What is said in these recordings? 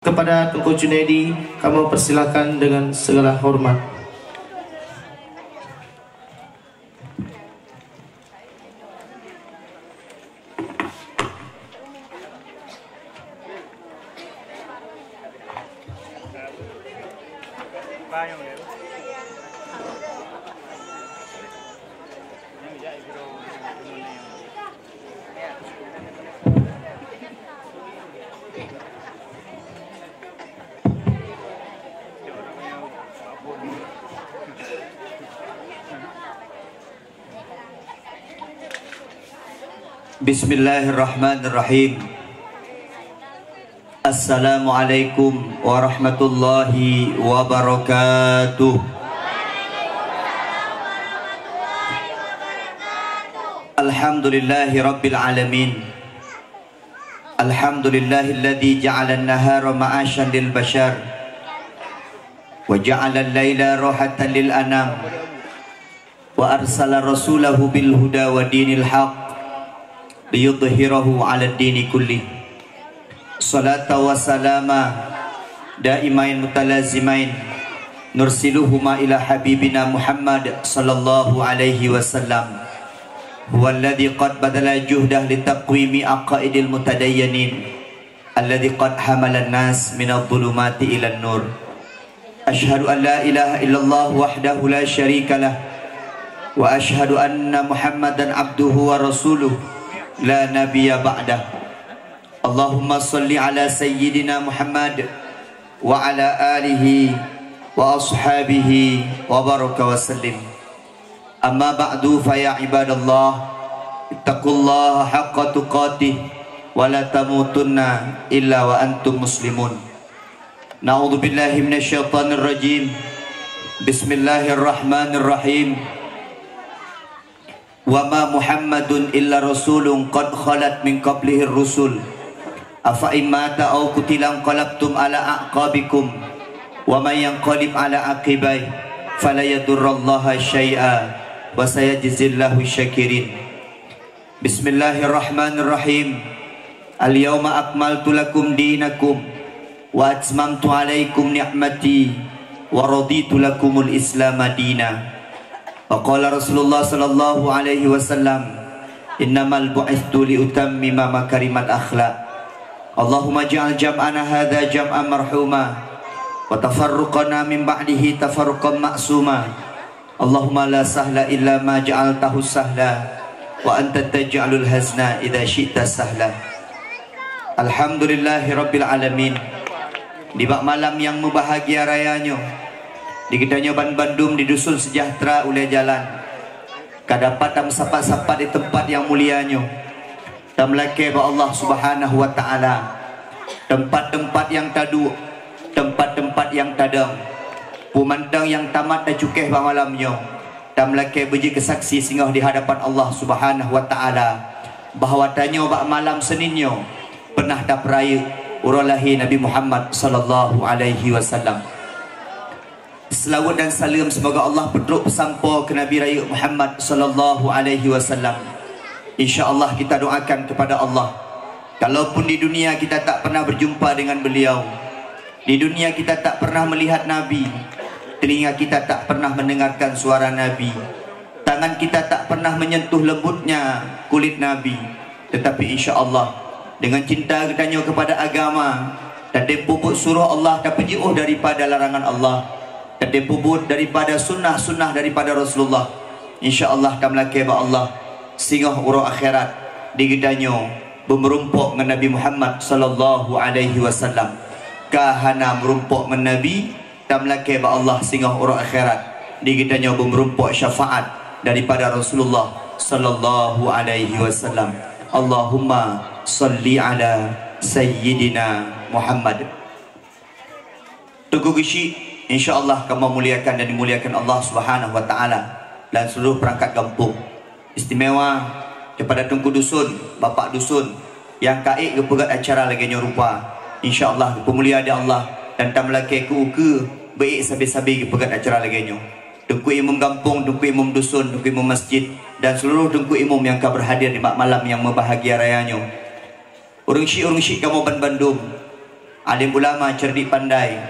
Kepada Tengku Junaidi, kamu persilakan dengan segala hormat. Bismillahirrahmanirrahim. Assalamualaikum warahmatullahi wabarakatuh. Alhamdulillahi rabbil alamin. Alhamdulillahilladzi ja'ala an-nahara ma'asyan lil bashar wa ja'ala al-laila rahatan lil anam wa arsala rasulahu bil huda wa dinil haqq liyudhhirahu 'ala ad-dini kulli. Salata wa salama daimain mutalazimain nursiluhuma ila habibina Muhammad sallallahu alaihi wasallam, huwa alladhi qad badala juhdah litaqwimi aqaidil mutadayyanin alladhi qad hamala an-nas min adh-dhulumati ila an-nur. Ashhadu an la ilaha illallah wahdahu la syarika lah wa ashhadu anna Muhammadan abduhu wa rasuluh la nabiyya ba'dah. Allahumma salli ala sayyidina Muhammad wa ala alihi wa ashabihi wa baraka wa sallim. Amma ba'du fa ya ibadallah ittaqullaha haqqa tuqatih wa la tamutunna illa wa antum muslimun. Na'udzu billahi minasyaitonir rajim. Bismillahirrahmanirrahim. Wa ma Muhammadun illa rasulun qad khalat min qablihi ar-rusul afa imata aw qutilan qalabtum ala aqabikum wa man yanqalib ala aqibai fala yadurrallaha syai'a wa sayajzillahu syakirin. Bismillahirrahmanirrahim. Al-yawma akmaltu lakum dinakum wa atmamtu alaikum ni'mati wa raditu lakumul islam madina. Faqala Rasulullah sallallahu alaihi wasallam, innamal bu'ithtu liutammima makarimal akhlaq. Allahumma ja'al jam'ana hadza jam'an marhuma wa tafarruqana min ba'dihi tafarruqan ma'suma. Allahumma la sahla illa ma ja'altahu sahla wa anta taj'alul hazna idza syi'ta sahla. Alhamdulillahi rabbil alamin. Di malam yang membahagia rayanya, di gedanya Bandung, di dusun sejahtera oleh jalan kadapat tam sapat-sapat di tempat yang mulianya tam lake ba Allah subhanahu wa ta'ala, tempat-tempat yang tadu, tempat-tempat yang tadang pumandang yang tamat dan cukeh ba malamnya tam lake beji kesaksi singgah di hadapan Allah subhanahu wa ta'ala bahawa tanya ba malam Seninnya pernah dah peraya uralahi Nabi Muhammad sallallahu alaihi wasallam. Selawat dan salam semoga Allah peduk sampai ke Nabi Raya Muhammad sallallahu alaihi wasallam. Insya-Allah kita doakan kepada Allah, kalaupun di dunia kita tak pernah berjumpa dengan beliau, di dunia kita tak pernah melihat Nabi, telinga kita tak pernah mendengarkan suara Nabi, tangan kita tak pernah menyentuh lembutnya kulit Nabi, tetapi insya-Allah dengan cinta kita kepada agama dan dipupuk suruh Allah dan penjauh daripada larangan Allah dan dipupuk daripada sunnah-sunnah daripada Rasulullah, insya-Allah kam laki ba Allah singgah urang akhirat di gedanya bermerumpuk dengan Nabi Muhammad sallallahu alaihi wasallam. Kahana merumpuk dengan Nabi kam laki ba Allah singgah urang akhirat di gedanya bermerumpuk syafaat daripada Rasulullah sallallahu alaihi wasallam. Allahumma salli ala sayyidina Muhammad. Tunggu gishi, insya-Allah kamu muliakan dan dimuliakan Allah Subhanahu wa taala dan seluruh perangkat kampung. Istimewa kepada tungku dusun, bapak dusun yang kaik ke pegat acara lagi rupa. Insya-Allah pemulia ada Allah dan tam laki ke baik sabi-sabi ke pegat acara lagi nyo. Tungku imam kampung, tungku imam dusun, tungku imam masjid dan seluruh tungku imam yang akan berhadir di malam yang membahagia rayanya. Urung syik kamu Bandung. Alim ulama cerdik pandai,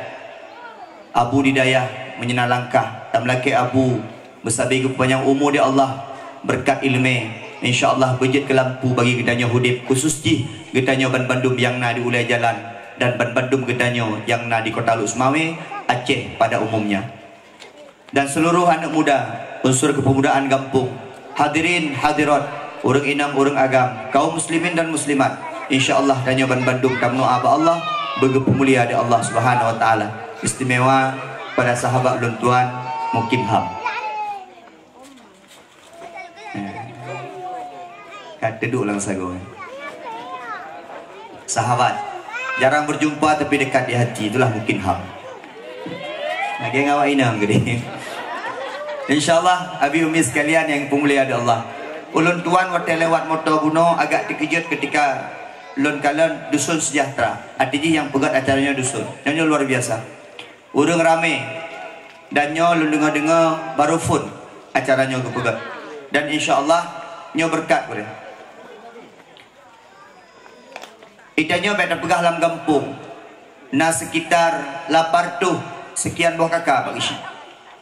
Abu didayah menyenang langkah, tak melaki Abu bersabi kepanjang umur dia Allah berkat ilmu. InsyaAllah berjet ke lampu bagi gedanya hudib khusus ji gedanya ban Bandung yang na di ulai jalan dan ban Bandung gedanya yang na di Kota Lusmawe Aceh pada umumnya. Dan seluruh anak muda unsur kepemudaan kampung, hadirin hadirat, orang inang orang agam, kaum muslimin dan muslimat, insyaallah danya ban Bandung tamno aba Allah begitu mulia di Allah Subhanahu wa taala. Istimewa pada sahabat ulun tuan Mukim Ham. Kat duduk lang sago. Sahabat jarang berjumpa tapi dekat di hati, itulah Mukim Ham. Lagi ngawak inang gede. InsyaAllah abi umi sekalian yang pemulia di Allah, ulun tuan waktu lewat motor buno agak terkejut ketika ulun kalian dusun sejahtera. Artinya yang pegat acaranya dusun, nyonya luar biasa, urung rame dan nyo lu dengar baru phone acaranya ke pegat. Dan insyaallah nyo berkat boleh. Itanya beda pegah dalam kampung. Na sekitar 800 sekian buah kakak bagi si.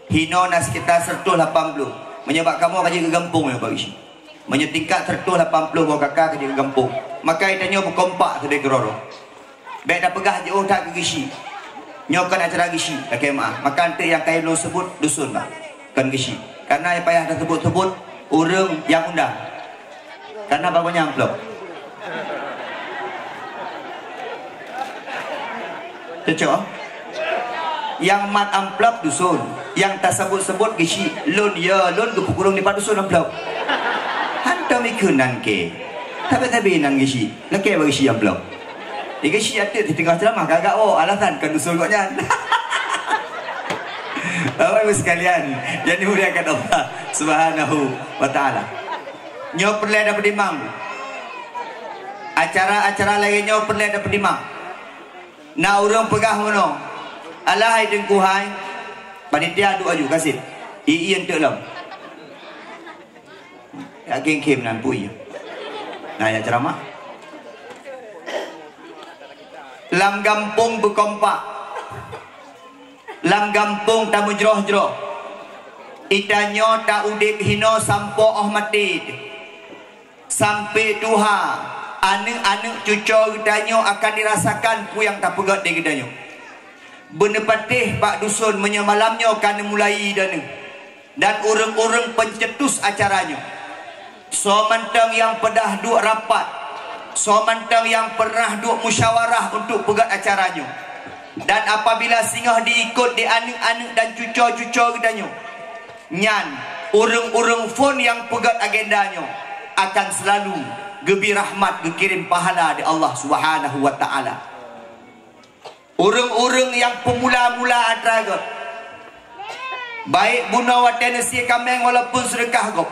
Hino na sekitar 180. Menyebab kamu kaji ke kampung ya bagi si. Menyetingkat 180 buah kakak kaji ke kampung. Maka itanya berkompak ke degroro. Beda pegah jauh tak ke gisi. Nyokan acara gisi tak kemah. Maka nanti yang kaya belum sebut dusun lah. Kan gisi. Karena yang payah dah sebut-sebut urang yang undang. Karena bapaknya amplop. Cocok? Yang mat amplop dusun, yang tak sebut-sebut gisi lun ya lun ke pukulung di dusun amplop. Hantam ikunan ke. Tapi nan gisi. Laki bagi gisi amplop. Di gisi ada di tengah ceramah kagak alasan kan dusun koknya. Bapak Ibu sekalian, jadi muliakan Allah Subhanahu wa taala. Nyo perlu ada pedimang. Acara-acara lagi nyo perlu ada pedimang. Na urang pegah mono. Alahai dengkuhai. Panitia adu aju kasih. Iin tek lam. Ya kem nan pui. Nah ya ceramah. Lam kampung berkompak. Lam kampung tamu jroh-jroh. Itanyo tak udip hino sampo oh mati. Sampai duha anak-anak cucu gedanyo akan dirasakan pu yang tak pegat di gedanyo. Benepatih Pak Dusun menyemalamnya kan mulai dan urang-urang pencetus acaranya. So mantang yang pedah duk rapat, so mantang yang pernah duk musyawarah untuk pegat acaranya. Dan apabila singgah diikut di anak-anak dan cucu-cucu gedanyo, nyan urang-urang phone yang pegat agendanya akan selalu gebi rahmat gekirim pahala di Allah Subhanahu wa taala. Urang-urang yang pemula-mula atraga baik buna waten si kameng walaupun sedekah gop.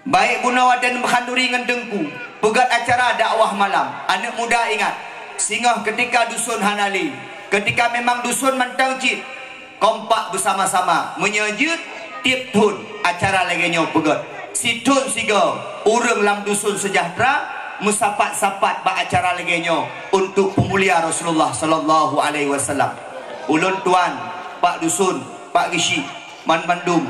Baik buna waten menghanduri ngan dengku pegat acara dakwah malam. Anak muda ingat singgah ketika dusun Hanali, ketika memang dusun mantang cit kompak bersama-sama menyejut tip tun acara lagi nyo pegat. Situn siga urang lam dusun sejahtera musapat-sapat ba acara legenyo untuk pemulia Rasulullah sallallahu alaihi wasallam. Ulun tuan Pak Dusun, Pak Gishi, Man Bandung,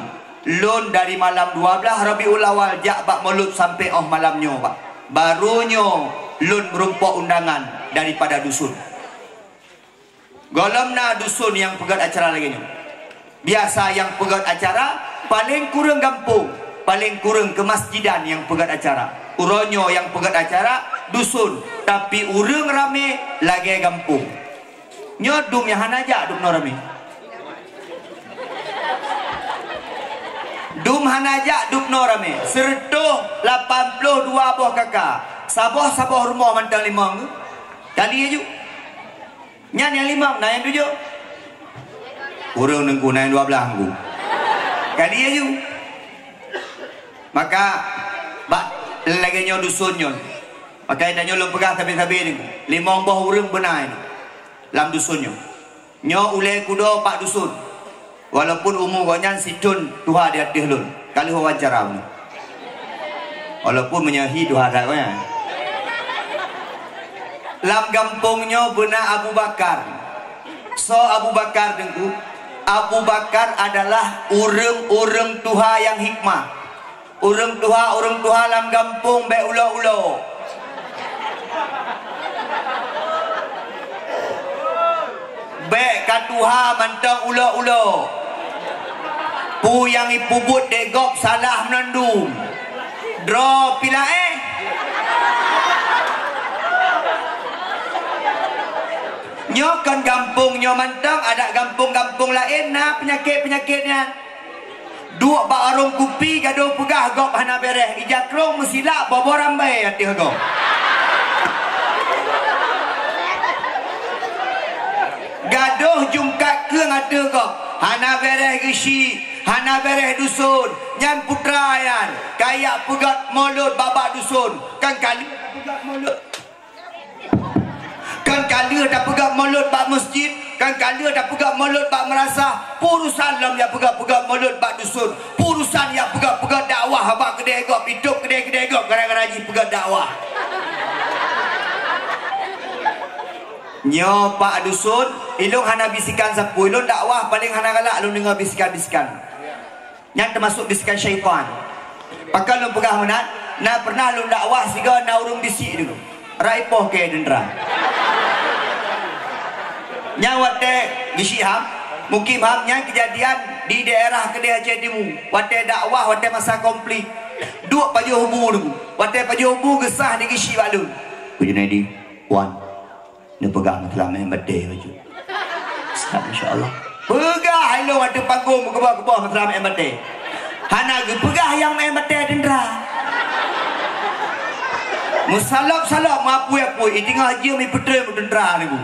lun dari malam 12 Rabiul Awal jak bak mulut sampai malamnya Pak. Barunya lun merumpok undangan daripada dusun. Golamna dusun yang pegat acara legenyo. Biasa yang pegat acara paling kurang kampung, paling kurang ke masjidan yang pegat acara. Uronyo yang pegat acara dusun, tapi urang rame lagi kampung. Nyodum yang hanaja dum no rame. Dum hanaja dum no rame. Sertuh 82 buah kakak. Sabah rumah mantang limang. Kali aja. Nyan yang limang, nah yang 7. Urang nengku nah yang 12 anggu. Kali aja. Maka bak lagi nyo dusun nyo. Maka nyo lom pegah sabi-sabi ni. 5 buah urang benar ni. Lam dusun nyo. Nyo ulai kudo Pak Dusun. Walaupun umur gonyan situn tuha di hati lun. Kali wawancara ni. Walaupun menyahi tuha dah gonyan. lam kampungnya benar Abu Bakar. So Abu Bakar dengku, Abu Bakar adalah urang Tuhan yang hikmah. Urang Tuhan lam kampung be ulo-ulo. Be katuha mantang ulo-ulo. Pu yang ipubut degop salah menandum. Draw pila Nyokan kampung nyo mantang ada kampung-kampung lain nah penyakit-penyakitnya. Dua barung kupi gaduh pegah gop hana bereh. Ijakrong mesila bobo rambai hati gop. Gaduh jungkat ke ngada gop. Hana bereh gesi, hana bereh dusun, nyan putrayan, kayak pegat mulut babak dusun. Kan kali pegat mulut. Kan kali dah pegat mulut bak masjid, kan kali dah pegat mulut bak merasa, purusan lam yang pegat-pegat mulut bak dusun, purusan yang pegat-pegat dakwah bak kedai gop, hidup kedai-kedai gop gara-gara ji pegat dakwah. Nyo pak dusun, ilung hana bisikan sapu, ilung dakwah paling hana galak ilung dengar bisikan-bisikan. Yang termasuk bisikan syaitan. Pakal lung pegah menat, na pernah lung dakwah siga na urung bisik dulu. Raipoh ke dendra. Nyawate gisi ham, mukim ham yang kejadian di daerah Kedai Aceh Timur. Wate dakwah wate masa komplit. Dua paju hubu dulu. Wate paju hubu gesah di gisi balun. Kujunaidi, wan. Dia pegang dalam yang berdeh baju. Insya-Allah. Pegah hello ada panggung kebah-kebah dalam yang berdeh. Hana ge pegah yang yang berdeh dendra. Musalap-salap mapu-apu itingah je mi petre dendra ni bu.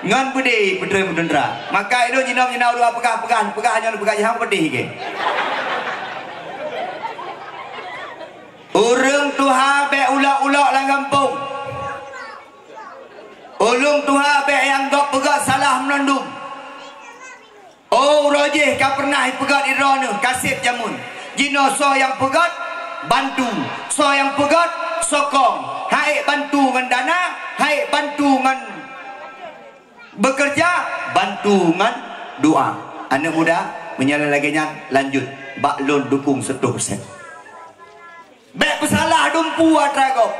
Ngan berdeh petre dendra. Maka itu nyinau-nyinau dua pegah-pegah hanya pegah yang berdeh ke. Urang Tuhan be ulak-ulak lang kampung. Ulung Tuhan be yang gop pegat salah menandum. Oh rojeh ka pernah pegat irona kasih jamun. Jino so yang pegat bantu, so yang pegat sokong. Hai bantu ngan dana, hai bantu ngan bekerja, bantu ngan doa. Anak muda menyala lagi nya lanjut baklon dukung 100%. Be pesalah dumpu atrago.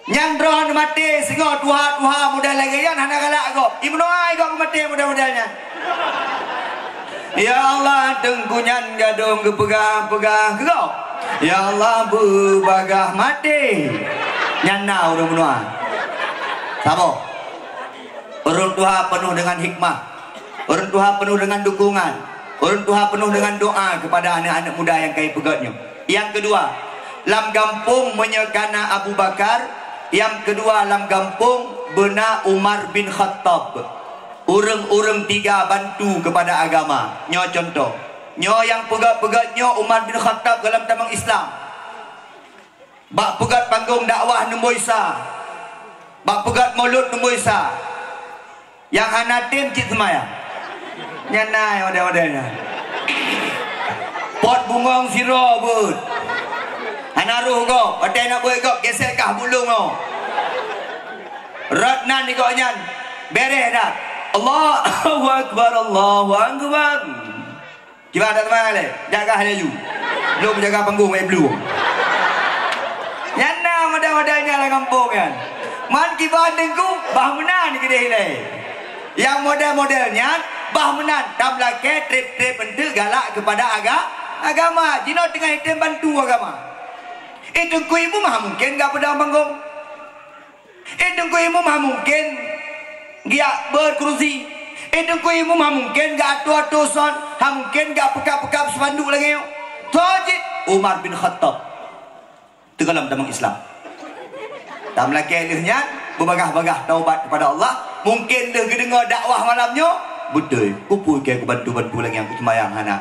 Nyandron mati singo tuha muda lagi yan hana galak go. Ibnu ai go mati muda-mudanya. Ya Allah tengkunyan gadung gepegang-pegang go. Ya Allah bebagah mati. Nyana urang menua. Sabo. Urang Tuhan penuh dengan hikmah. Urang Tuhan penuh dengan dukungan. Urang Tuhan penuh dengan doa kepada anak-anak muda yang kai pegatnya. Yang kedua, lam kampung menyekana Abu Bakar. Yang kedua lam kampung benar Umar bin Khattab. Urang-urang tiga bantu kepada agama. Nyo contoh. Nyo yang pegat-pegatnya Umar bin Khattab dalam tamang Islam. Bak pegat panggung dakwah nombor isa. Bak pegat mulut nombor isa. Yang hanatim cik semaya. Nyanai wadah-wadahnya. Pot bungong siro bud. Anaruh go, ada nak buat go, gesek kah bulung go. Ratnan ni go nyan, bereh dah. Allahu Akbar, Allahu Akbar. Gimana teman le? Jaga haju. Belum jaga panggung belum. Nyana mudah-mudahnya lah kampung kan. Man kibar dengku, bah menan kedai le. Yang model-modelnya bah menan, tam laki trip-trip bentuk galak kepada agama. Jino tengah hitam bantu agama. Itu kuimu mah mungkin gak pedang panggung. Itu kuimu mah mungkin dia berkerusi. Itu kuimu mah mungkin gak atu-atu son. Mungkin gak pekap-pekap sepanduk lagi. Tojit Umar bin Khattab tenggelam dalam Islam. Tak melaki elihnya berbagah-bagah taubat kepada Allah. Mungkin dia dengar dakwah malamnya. Betul. Kupul ke aku bantu-bantu lagi yang kusemayang anak.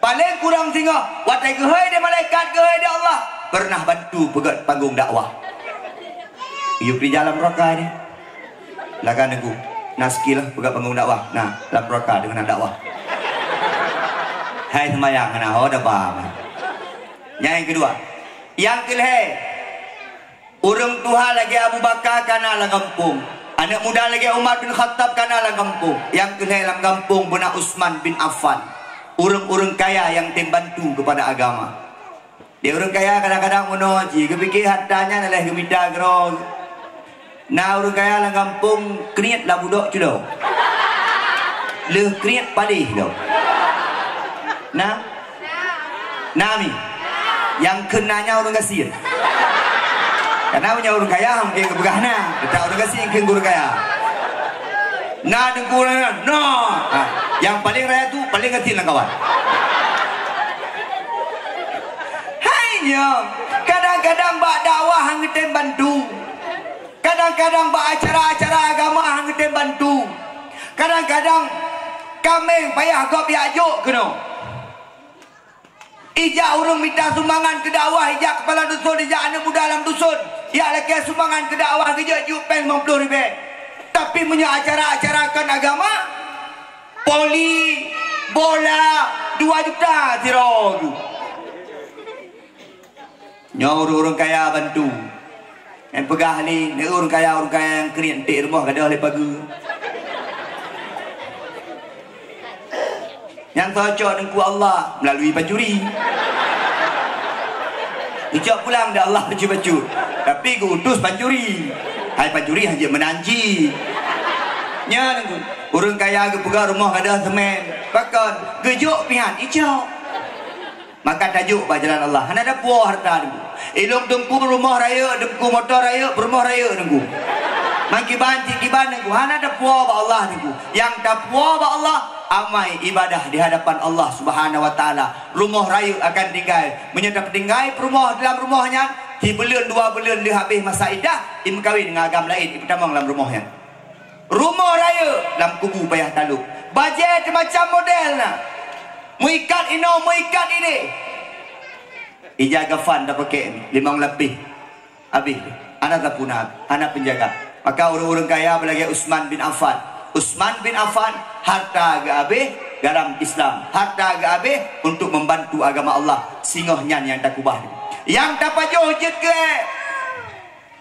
Paling kurang tengok. Watai gehai dia malaikat, gehai dia Allah. Pernah bantu pegat panggung dakwah. Yuk di dalam roka ni. Lagan aku. Naski lah pegat panggung dakwah. Nah, dalam roka dengan dakwah. Hai semayang nah, oh dah paham. Yang kedua. Yang kelih. Urang Tuhan lagi Abu Bakar kana lang kampung. Anak muda lagi Umar bin Khattab kana lang kampung. Yang kena dalam kampung benak Utsman bin Affan. Urang-urang kaya yang tembantu kepada agama. Dia orang kaya kadang-kadang menuji, kepikir hartanya adalah gemita gerong. Nah orang kaya lang kampung kriat lah budak tu dah. Leh kriat padih dah. Nami yang kenanya orang kasih. Karena punya orang kaya mungkin kebegah na. Kita orang kasih mungkin guru kaya. Nah dengku no. Yang paling raya tu paling kecil lah kawan. Hanya kadang-kadang bak dakwah hang kita bantu. Kadang-kadang bak acara-acara agama hang kita bantu. Kadang-kadang kami payah gop yajuk kena. Ijak urung minta sumbangan ke dakwah, ijak kepala dusun, ijak anak muda dalam dusun. Ya lagi sumbangan ke dakwah kerja jupeng 50 ribu. Tapi punya acara-acarakan agama, poli, bola 2 juta tirog. Nyawa orang kaya bantu. Yang pegah ni, orang kaya yang kering entik rumah kada oleh pagi. Yang cocok dengan Allah melalui pencuri. Ucap pulang dah Allah baju-baju. Tapi ku utus pencuri. Hai pencuri hanya menanji. Nya nunggu. Orang kaya ke pegang rumah kada semen. Bahkan gejuk pihan ijau. Maka tajuk jalan Allah. Hana ada puah harta nunggu. Ilung dengku rumah raya, dengku motor raya, rumah raya nunggu. Mangkiban cikiban nunggu. Hana ada puah ba Allah nunggu. Yang tak puah ba Allah amai ibadah di hadapan Allah Subhanahu wa taala. Rumah raya akan tinggal, menyedap tinggal rumah dalam rumahnya, di bulan 2 bulan dia habis masa iddah, im kahwin dengan agam lain, pertama dalam rumahnya. Rumah raya dalam kubu payah taluk. Bajet macam modelnya. Muikat ino, muikat ini. Ijaga fan dah pakai 5 lebih. Habis. Anak tak punah, anak penjaga. Maka orang-orang kaya berlagi Utsman bin Affan. Utsman bin Affan harta agak habis garam Islam, harta agak habis untuk membantu agama Allah. Singohnya yang tak kubah, yang tak pajuh jet ke,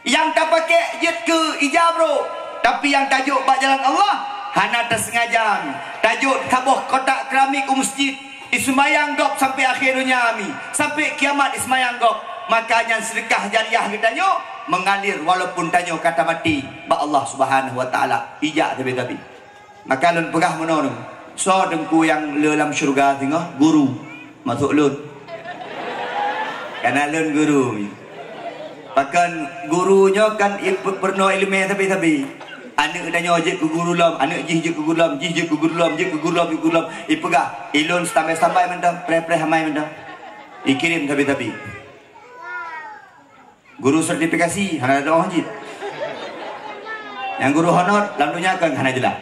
yang tak pakai jet ke ijabro, tapi yang tajuk bak jalan Allah hana tersengaja. Tajuk tabuh kotak keramik masjid ismayang gop sampai akhir dunia ami, sampai kiamat ismayang gop. Makanya sedekah jariah kita nyo mengalir walaupun tanyo kata mati ba Allah Subhanahu wa taala ijak tapi maka lun pegah menolong so dengku yang dalam syurga tengah guru masuk lun karena lun guru bahkan gurunya kan pernah ilmu tapi anak tanyo je ke guru lam anak je ke guru lam je ke guru lam je ke guru lam ipegah ilun sampai mendam pre hamai mendam ikirim tapi guru sertifikasi hana ada wajib. Yang guru honor dalam dunia kan hana jelas.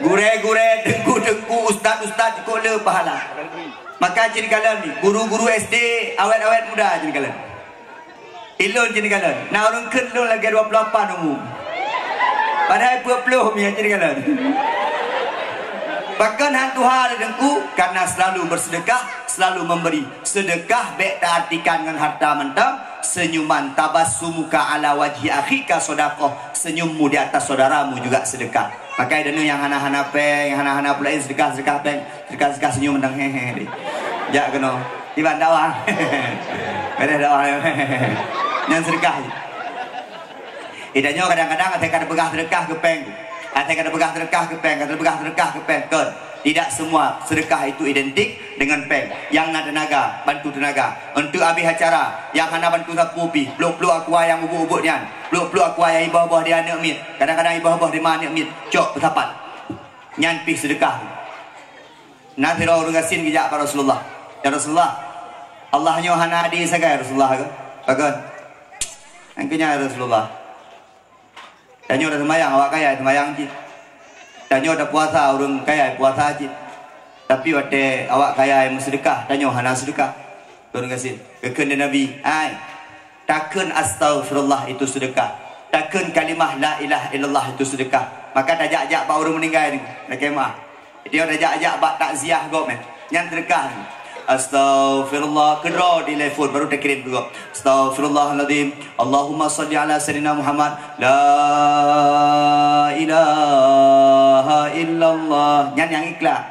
Gure-gure, dengku-dengku, ustaz-ustaz kok le pahala. Maka jadi kalian ni, guru-guru SD, awet-awet muda jadi kalian. Ilun jadi kalian. Nah orang kendul lagi 28 umur. Padahal 20 punya jadi kalian. Bahkan hantu hari dengku karena selalu bersedekah, selalu memberi. Sedekah baik tak artikan dengan harta mentang, senyuman tabassumuka ala wajhi akhika sedekah, senyummu di atas saudaramu juga sedekah. Maka ada yang hana-hana peng, yang hana-hana pula sedekah peng, sedekah senyum mentang hehe. Jak kena tiba dakwah. Ada dakwah. Yang sedekah. Idanya kadang-kadang ada pegah sedekah ke peng. Ada kata pegah sedekah ke peng, kata pegah sedekah ke peng. Tidak semua sedekah itu identik dengan peng. Yang nak tenaga, bantu tenaga. Untuk habis acara, yang hana bantu sapu pi, peluk-peluk aku yang ubuk-ubuk nian. Peluk-peluk aku yang ibah-ibah dia anak mit. Kadang-kadang ibah-ibah dia anak mit. Cok bersapat. Nyan pi sedekah. Nanti orang gasin kijak pada Rasulullah. Ya Rasulullah, Allahnya hana adi sagai Rasulullah ke? Bagus. Angkanya Rasulullah. Tanyo dah semayang, awak kaya semayang cik. Tanyo dah puasa, orang kaya puasa cik. Tapi waktu awak kaya yang sedekah, tanyo hana sedekah. Turun kasih. Kekena Nabi, takkan astaghfirullah itu sedekah. Takkan kalimah la ilaha illallah itu sedekah. Maka tajak-ajak pak orang meninggal ni. Nak kemah. Dia tajak-ajak pak takziah kau men. Yang sedekah ni. Astaghfirullah. Kedua di telefon baru terkirim juga. Astaghfirullahaladzim. Allahumma salli ala sayyidina Muhammad. La ilaha illallah. Nyanyi yang ikhlas.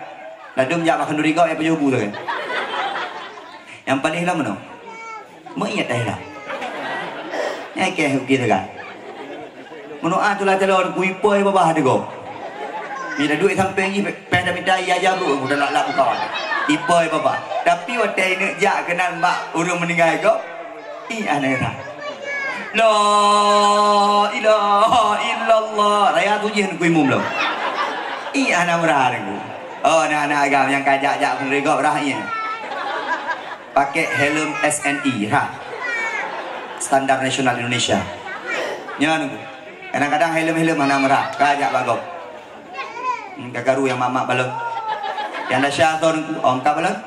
Lalu menjawab makan duri kau yang penjubu tu kan. Yang paling hilang mana? Mengingat dah hilang. Yang kaya begitu kan. Menurut tu lah calon kuipoi babah ada kau. Bila duit sampai ni dah minta ia jaru udah lak buka. Ipoi babah. Tapi waktu ini jak kenal mak urang meninggal kau. Iya nak kata. La ilaha illallah. Raya tu je nak kuimum belum. Iya nak merah aku. Oh, anak-anak agam yang kajak-jak pun regok rahnya. Pakai helm SNI, ha. Standar Nasional Indonesia. Nyan. Kadang-kadang helm-helm mana merah, kajak bagok. Kagaru yang mamak balon. Yang dah syaitan ongkap balon.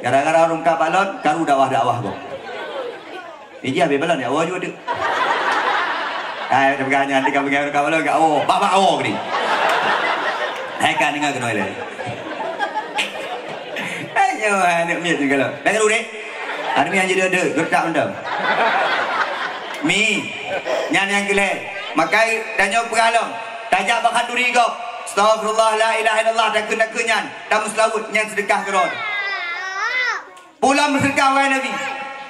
Gara-gara ongkap balon, karu dakwah-dakwah kok. Ini habis balon ya, awak juga tu. Hai, dah pegang nanti kau pegang kau balon, kau bapak awak ni. Hai kan dengar kena leh. Ayo, anak miat juga lah. Dah dulu ni. Ada mi yang jadi ada, gertak mendam. Mi, nyan yang kelih. Makai dan nyok peralong. Tajak bakat duri kau. Astaghfirullah la ilaha illallah dah kena kenyan. Dah muslawut nyan sedekah keron. Pulang bersedekah wahai Nabi.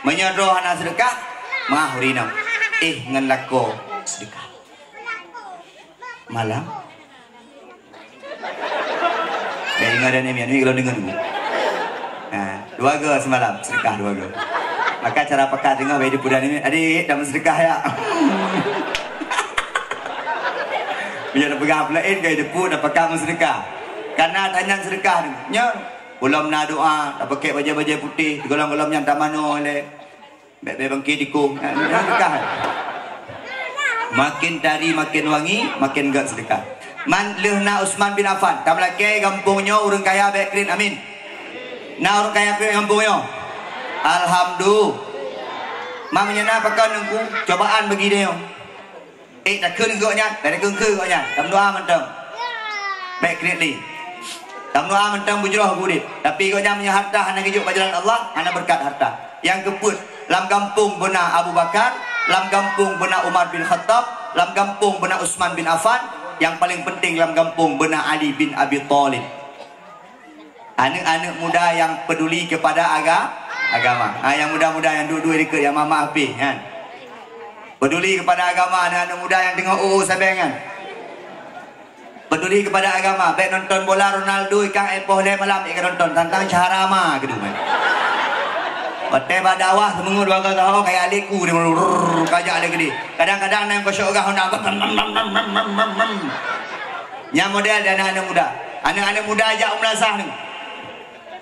Menyedroh anak sedekah. Mah hurinam. Ngan lako sedekah. Malam. Dah ingat dah ni kalau dengar dulu. Dua ke semalam sedekah dua ke. Maka cara pekat dengar bayi di pudan ini. Adik dah sedekah ya. Biar dah pegang pelain ke depu dah pekat sedekah. Karena tanya sedekah ni. Nya ulam nak doa, dah pakai baju-baju putih, golong-golong yang tamano le. Bek-bek bangki dikum. Sedekah. Makin tari makin wangi, makin gak sedekah. Man lehna Usman bin Affan. Tam laki kampungnya urang kaya bekrin amin. Na urang kaya bekrin kampungnya. Alhamdulillah. Mamanya na pakai nunggu cobaan bagi dia. Tak kena gaknya, tak kena gaknya. Tam doa mentang. Bekrin li. Tam doa mentang bujurah budit. Tapi gaknya punya harta hana hidup jalan Allah, hana berkat harta. Yang keput lam kampung benar Abu Bakar, lam kampung benar Umar bin Khattab, lam kampung benar Utsman bin Affan, yang paling penting lam kampung benar Ali bin Abi Thalib. Anak-anak muda yang peduli kepada agama. Yang muda-muda yang dua-dua dekat yang mama api kan. Peduli kepada agama, anak-anak muda yang tengok sampai kan. Peduli kepada agama, baik nonton bola Ronaldo ikan epoh le malam ikan nonton tentang Syahrama gitu kan. Pakai badawah semua dua kali tahu kayak aliku dia kajak lagi dia. Kadang-kadang nang kau syurga honda. Yang model dan anak-anak muda. Anak-anak muda ajak umrasah ni.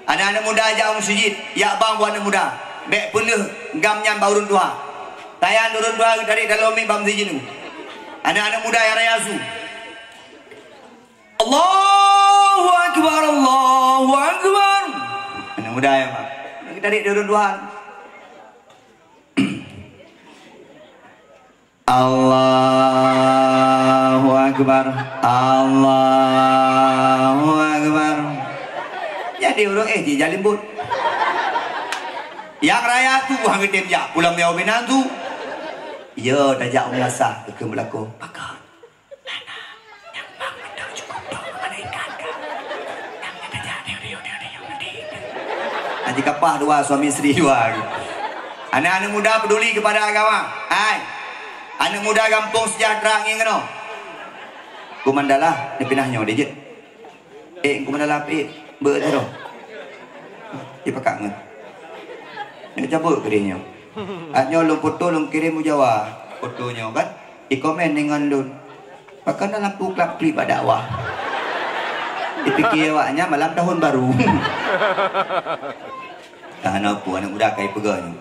Anak-anak muda ajak sujud. Ya bang buat anak muda. Bek penuh gamnya baurun dua. Tayan turun dua dari dalam mi bam sujud ni. Anak-anak muda yang rayasu. Allahu Akbar, Allahu Akbar. Anak muda yang dari dua-duaan. Allahu Akbar, Allahu Akbar. Jadi orang jalan but. Yang raya tu buang ke temjak pulang dia obenan tu. Ya tajak merasa ke belako. Pakar. Nanti kapah dua suami isteri dua. Anak-anak muda peduli kepada agama. Hai. Anak muda kampung sejahtera ngin kena. Kumandalah dia pinahnya dia je. Kumandalah pe ber tu. Dia pakak ngan. Dia cabut ke dia. Atnya lu foto lu kirim Jawa. Fotonya kan. Komen dengan lu. Pakai dalam lampu klip pada dakwah. Dipikir awaknya malam tahun baru. Anak apa anak muda kai peganya.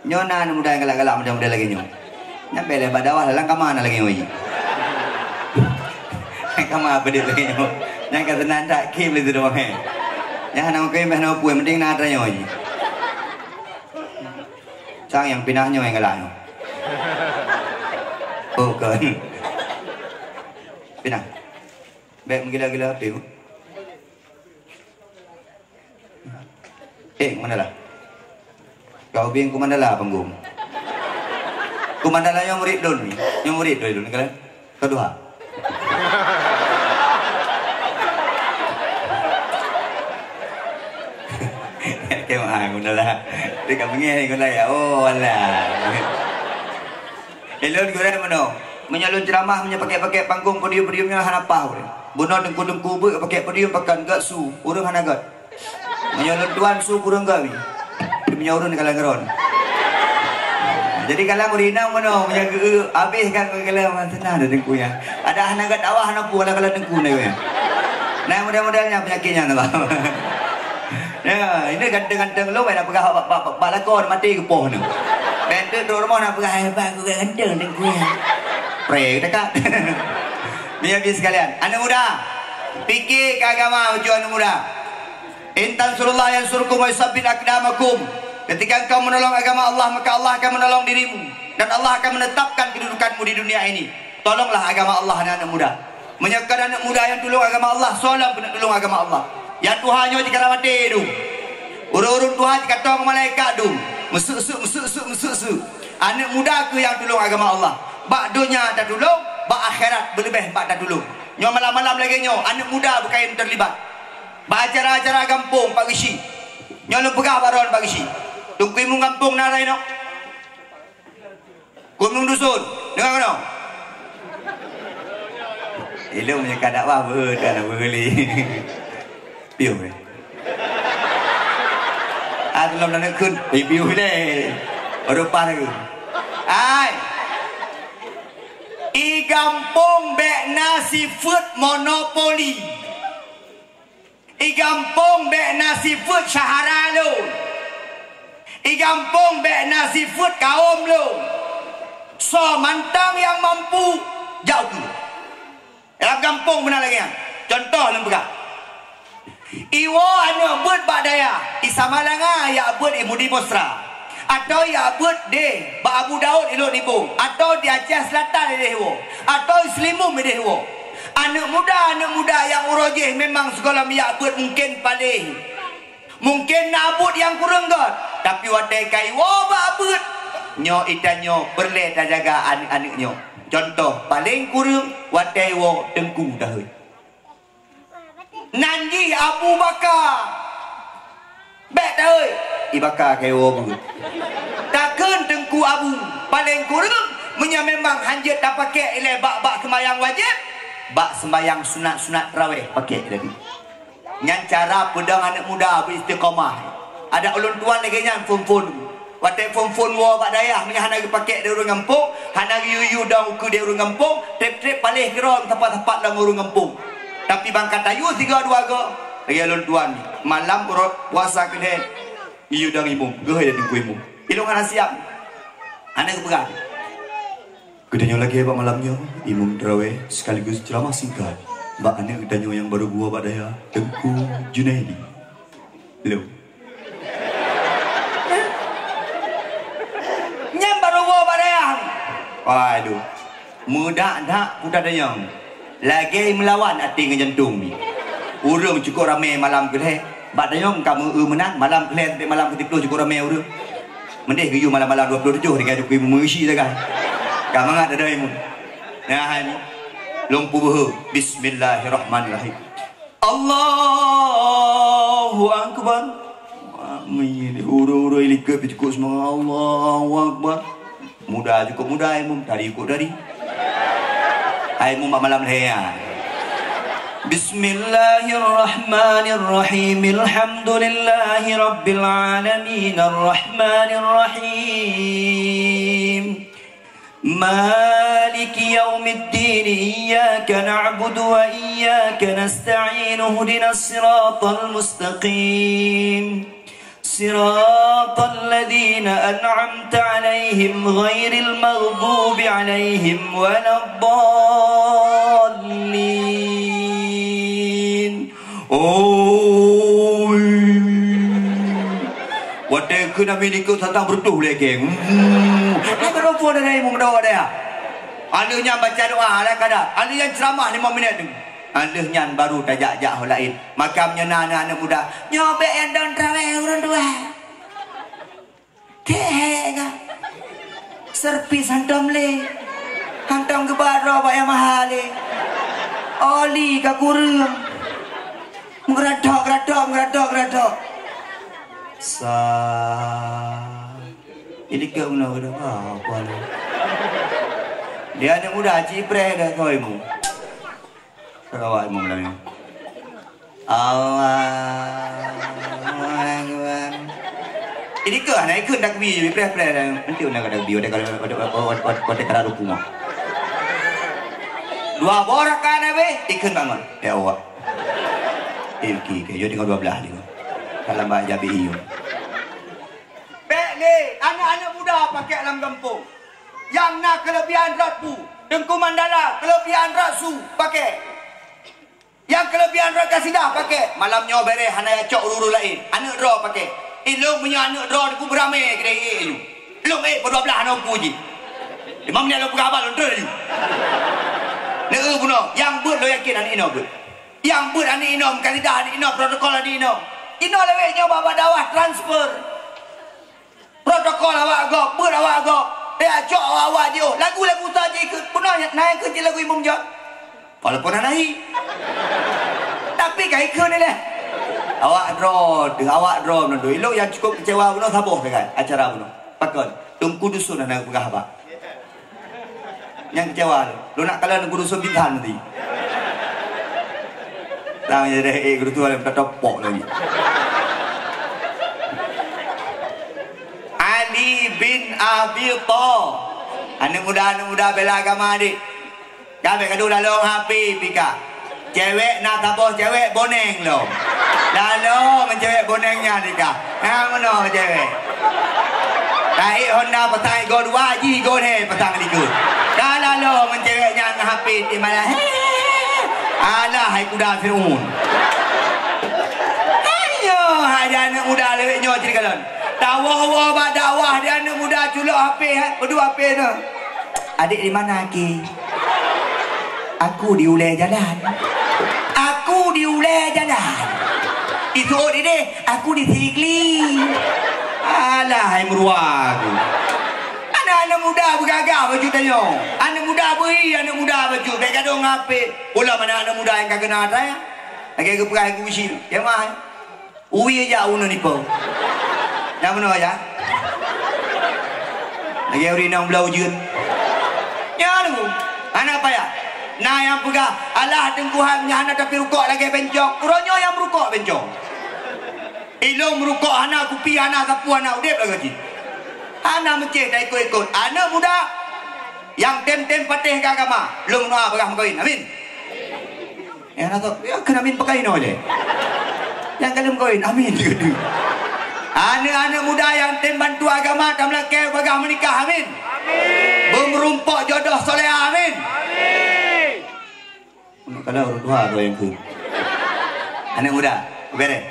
Nyona anak muda yang galak-galak muda-muda lagi nyo. Nyampe le badawah dalam kamar lagi nyo. Kamar apa dia lagi nyo. Yang kata nanda kim le tu doang. Yang anak kai meh no puai mending nada nyo. Sang yang pinahnya yang galak nyo. Oh kan. Pinah. Baik menggila-gila api. Mandala. Kau bing ku Mandala panggung. Ku Mandala yang murid dulu ni. Yang murid dulu ni kalian. Kedua. Kemah Mandala. Dekat mengen ku ya. Oh alah. Elon gura mano. Menyalun ceramah pakai panggung podium-podiumnya hanapah. Bunuh dengku-dengku pakai podium pakai enggak su. Urang hanagat. Menyalun tuan su kurang enggak ni. Dia punya urun kalang geron. Jadi kalau murinang mana menjaga habis kan kalau tenang ada dengkunya. Ada hanagat awah hanapu kalau dengku ni ya. Nah model-modelnya penyakitnya tu bang. Ya, ini ganteng-ganteng lo nak pegah balakon mati ke pohon tu. Bentuk dua rumah nak pegah hebat aku ganteng dengkunya. Pre dekat. Biar sekalian. Anak muda, fikir ke agama tujuan anak muda. Intan surullah yang suruhkum wa yusabbit aqdamakum. Ketika engkau menolong agama Allah, maka Allah akan menolong dirimu dan Allah akan menetapkan kedudukanmu di dunia ini. Tolonglah agama Allah anak muda. Menyekat anak muda yang tolong agama Allah, solam pun tolong agama Allah. Yang Tuhannya jika rawati du. Urun-urun Tuhan jika tong malaikat du. Mesuk. Anak muda ke yang tolong agama Allah. Bak dunia tak tolong, bak akhirat berlebih bak tak tolong. Nyo malam-malam lagi nyo, anak muda bukan terlibat. Bak acara-acara kampung Pak Gishi. Nyo lu pegah baron Pak Gishi. Tungkui mung kampung narai no. Kumung dusun. Dengar no. Ilmu punya kadak wah berdan beli. Piu ni. Belum nak kun. Piu ni. Orang paru. Ai. I kampung bek nasi food monopoli. I kampung bek nasi food Syahara lo. I kampung bek nasi food kaum lo. So mantang yang mampu jauh tu. Dalam kampung benar lagi yang. Contoh lembega. Iwo anu buat bak daya. I Samalanga ya buat i Budi Posra. Atau ya buat de Bak Abu Daud ilo nibu. Atau di Aceh Selatan ide hiwo. Atau Islimum ide hiwo. Anak muda yang urojeh memang sekolah miak buat mungkin paling. Mungkin nabut yang kurang god. Tapi watai kai wo bak buat. Nyo itanyo berle tak jaga anak-anak nyo. Contoh paling kurang watai wo tengku dah. Nanji Abu Bakar. Bek dah. Ibakar kai wo buat. Takkan tengku Abu paling kurang punya memang hanjat tak pakai ile bak sembahyang wajib. Bak sembahyang sunat-sunat tarawih pakai lagi. Ngan cara pedang anak muda beristiqamah. Ada ulun tuan lagi nyan fun. Watai fun wo bak dayah punya hanagi pakai di urang kampung, hanagi yuyu dah uku di urang kampung, trip palih gerong tempat-tempat dalam urang kampung. Tapi bangkat ayu 3-2 go. Lagi ulun tuan malam puasa kedai yuyu dah imum, gehai dah tunggu imum. Ilung ana siap. Anak berat. Kedanya lagi hebat malamnya, imum tarawih sekaligus ceramah singkat. Mbak anak kedanya yang baru buah Pak Daya, Tengku Junaidi. Lo. Nyam baru buah Pak Daya. Waduh. Muda dak kuda dayang. Lagi melawan hati dengan jantung ni. Urang cukup ramai malam keleh. Pak Dayang kamu menang malam keleh sampai malam ke-30 cukup ramai urang. Mendih ke you malam-malam 27 dengan cukup ibu mengisi dah kan. Kamu ngat ada ibu. Nah ni. Lumpu buhu. Bismillahirrahmanirrahim. Allahu Akbar. Ini uru-uru ilikap cukup semua. Allahu Akbar. Muda cukup muda ibu. Dari ikut dari. Ibu malam leher. Bismillahirrahmanirrahim. Alhamdulillahi Rabbil Alamin. Ar-Rahmanirrahim. مالك يوم الدين إياك نعبد وإياك نستعين اهدنا الصراط المستقيم صراط الذين أنعمت عليهم غير المغضوب عليهم ولا الضالين. Wadah kena milikku tentang bertuh lagi. Ini perempuan dari ibu mendoa dia. Alihnya baca doa lah kadang. Alih yang ceramah 5 minit tu. Alihnya baru tajak-jak lain. Makamnya anak-anak muda. Nyobek yang daun terawih urun dua. Kega. Servis hantam le. Hantam ke baro bayar mahal le. Oli ke kurung. Mengeradak. Ini ke mana udah apa le? Dia anak muda cipre dah kau ibu. Kau ibu bilang. Allah. Ini ke anak ikut nak bi pre dah. Nanti nak ada bio dah kalau kada rumah. Dua borak kan be ikut bangun. Ya awak. Ilki ke yo dengan 12 dia. Kalau mbak jabi iyo. Pek ni anak-anak muda pakai alam kampung. Yang nak kelebihan rapu, Dengku Mandala kelebihan rasu pakai. Yang kelebihan rak kasidah pakai. Malamnya bere hanaya cok ururu lain. Anak draw pakai. Ilung punya anak draw aku beramai kedai ilung. Ilung berdua belah anak puji. Imam ni lo berabal untuk dia. Nek buno yang buat lo yakin anak ino buat. Yang buat anak ino kasidah anak ino protokol anak ino. Ino leweknya bawa dakwah transfer. Protokol awak gok, buat awak gok. Dia cok awak dia. Lagu-lagu saja ikut. Puno naik kerja lagu imam jawab. Walaupun naik. Tapi kai ke ni leh. Awak draw menurut. Ilo yang cukup kecewa puno sabuh dekat acara puno. Pakon. Tungku dusun nak pegah apa? Yang kecewa lu nak kalah tungku dusun bintang nanti. Tang jadi guru tu ada topok lagi. Ali bin Abi Thalib. Anak muda bela agama adik. Kami kadu lalu happy pika. Cewek nak taboh cewek boneng lo. Lalu mencewek bonengnya dika. Mana cewek? Naik Honda petang go 2 ji go he petang dikut. Dah lalu menceweknya nak happy di mana? Alah hai kuda Firaun. Ayo ada anak muda leweknya cerita kan. Dakwah dakwah dia anak muda culuk happy berdua happy tu. Adik di mana ki? Aku di ulai jalan. Itu dia, aku di Tigli. Alah, hai meruak. Anak-anak muda bergagah baju tanya. Anak muda anak muda baju. Mereka dong ngape? Pula mana anak muda yang kagak kenal saya? Lagi ke perai kuisi. Yang mana? Uwi aja uno ni po. Yang mana aja? Lagi uri nang belau jun. Ya lu. Anak apa ya? Nah yang pegah alah tengkuhannya anak tapi rukuk lagi bencong. Uronyo yang merukuk bencong. Ilung merukuk anak kupi anak sapu anak udep lagi. Anak menceh dah ikut-ikut. Anak muda yang tem-tem patih ke agama. Lung noa pegah mengkawin. Amin. Yang nak tahu, ya kena amin pakai no je. Yang kalian mengkawin. Amin. Anak-anak muda yang tem bantu agama dan melakir pegah menikah. Amin. Bermerumpok jodoh soleh. Amin. Kalau orang tua tu yang tu. Anak muda, beres.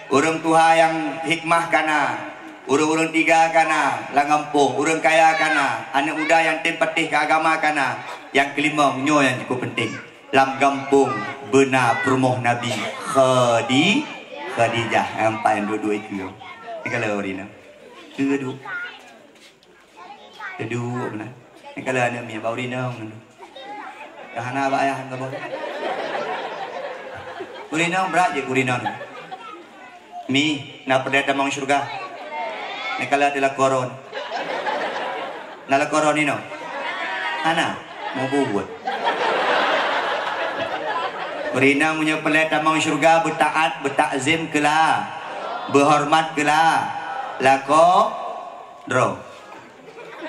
Orang tua yang hikmah kana, orang-orang tiga kana, langampung, orang kaya kana, anak muda yang tempatih ke agama kana. Yang kelima menyo yang cukup penting. Lam kampung benar perumoh Nabi Khadijah. Empat yang dua-dua itu. Ini kalau Rina. Dua. Benar. Ini kalau anak mi bau Rina. Kahana ba ayah ka ba? Kurina berat je kurina. Mi na perdeta mang surga. Nekala adalah koron. Nala koron ini no. Ana mau buat. Kurina punya perdeta mang surga bertaat bertakzim kela. Berhormat kela. Lako dro.